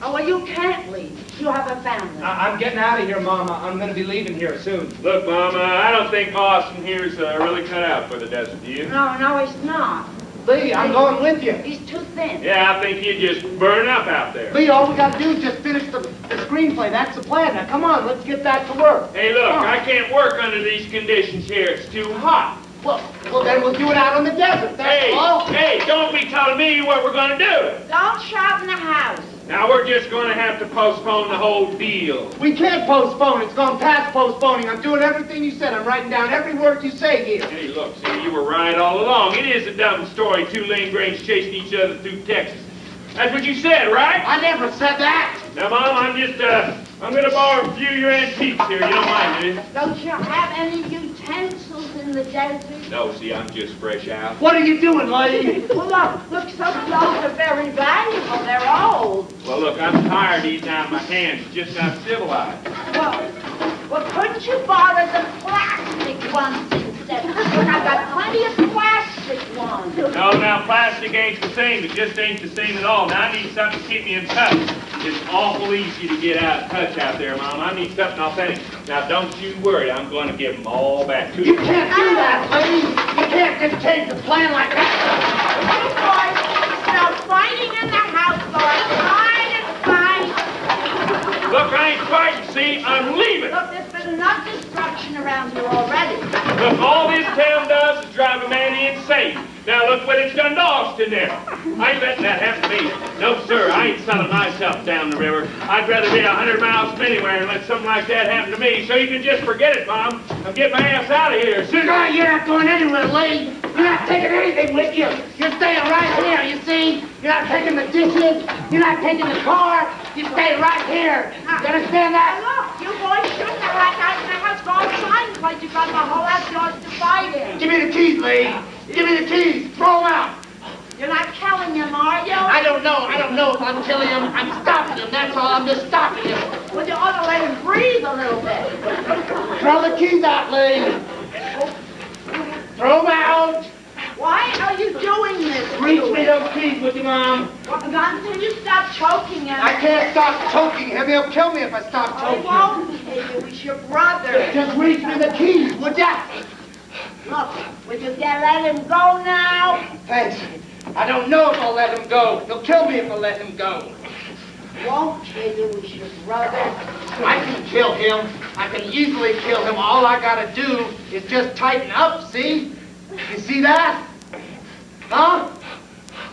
Oh, well, you can't leave. You have a family. I'm getting out of here, Mom. I'm going to be leaving here soon. Look, Mom, I don't think Austin here's really cut out for the desert, do you? No, he's not. Lee, I'm going with you. He's too thin. Yeah, I think he'd just burn up out there. Lee, all we got to do is just finish the screenplay. That's the plan. Now, come on. Let's get back to work. Hey, look, I can't work under these conditions here. It's too hot. Well, then we'll do it out on the desert. That's all. Hey, don't be telling me what we're going to do. Don't shout in the house. Now, we're just going to have to postpone the whole deal. We can't postpone. It's gone past postponing. I'm doing everything you said. I'm writing down every word you say here. Hey, look, see, you were right all along. It is a dumb story, two Lane Grange chasing each other through Texas. That's what you said, right? I never said that. Now, Mom, I'm going to borrow a few of your antiques here. You don't mind, do you? Don't you have any utensils in the desert? No, see, I'm just fresh out. What are you doing, Lee? Well, look, some clothes are very valuable. They're old. Well, look, I'm tired of eating out of my hands. It's just not civilized. Well, couldn't you borrow the plastic ones instead? Look, I've got plenty of plastic ones. No, now, plastic ain't the same. It just ain't the same at all. Now, I need something to keep me in touch. It's awful easy to get out of touch out there, Mom. I need something authentic. Now, don't you worry. I'm going to give them all back to you. You can't do that, Lee. You can't just change the plan like that. You boys, stop fighting in the house, boys. Fight and fight. Look, I ain't fighting, see? I'm leaving. Look, there's been enough destruction around here already. Look, all this town does is drive a man insane. Now look what it's done to Austin there. I ain't letting that happen to me. No, sir, I ain't selling myself down the river. I'd rather be 100 miles from anywhere and let something like that happen to me. So you can just forget it, Mom. I'm getting my ass out of here. Soon. You're not going anywhere, Lee. You're not taking anything with you. You're staying right here, you see? You're not taking the dishes. You're not taking the car. You stay right here. You understand that? Look, you boys shouldn't have had out in the house. Go outside, like you got the whole outdoors to fight in. Give me the keys, Lee. Give me the keys. Throw them out. You're not killing him, are you? I don't know if I'm killing him. I'm stopping him. That's all. I'm just stopping him. Well, you ought to let him breathe a little bit. Throw the keys out, Lee. Throw them out. Why are you doing this? Reach me those keys with you, Mom. Well, not until you stop choking him. I can't stop choking him. He'll kill me if I stop I choking him. won't kill you. He's your brother. Just reach me the keys, would ya? Look, will you let him go now? Thanks. I don't know if I'll let him go. He'll kill me if I let him go. Won't kill you. He's your brother. I can kill him. I can easily kill him. All I gotta do is just tighten up, see? You see that? Huh?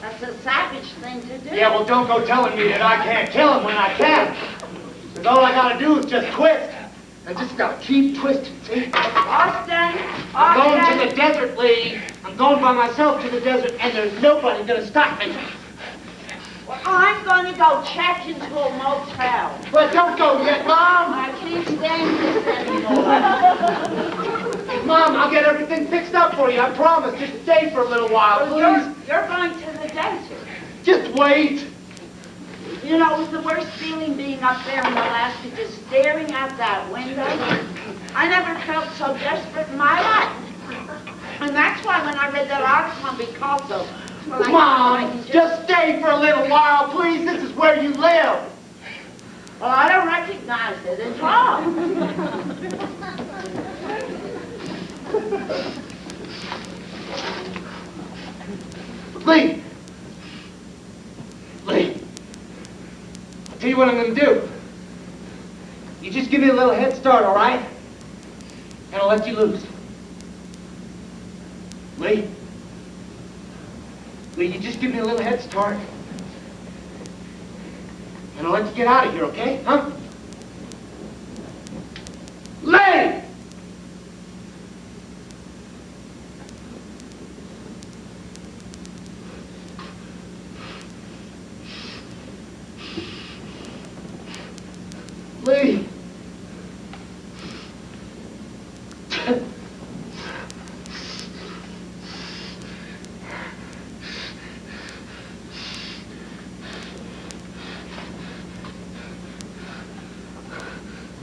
That's a savage thing to do. Yeah, well, don't go telling me that I can't kill him when I can. Because all I gotta do is just twist. I just gotta keep twisting, see? Austin! I'm going to Austin! the desert, Lee. I'm going by myself to the desert, and there's nobody gonna stop me. Well, I'm going to go check into a motel. But don't go yet, Mom. I can't stand this anymore. Mom, I'll get everything fixed up for you. I promise. Just stay for a little while, Well, please. you're going to the desert. Just wait. You know, it was the worst feeling being up there in Alaska, just staring out that window. I never felt so desperate in my life. And that's why when I read that article on Picasso, well, I Mom, just stay for a little while, please. This is where you live. Well, I don't recognize it at all. Lee. Lee. I'll tell you what I'm gonna do. You just give me a little head start, all right? And I'll let you loose. Lee. Lee, you just give me a little head start. And I'll let you get out of here, okay? Huh? Lee! Lee!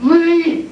Lee!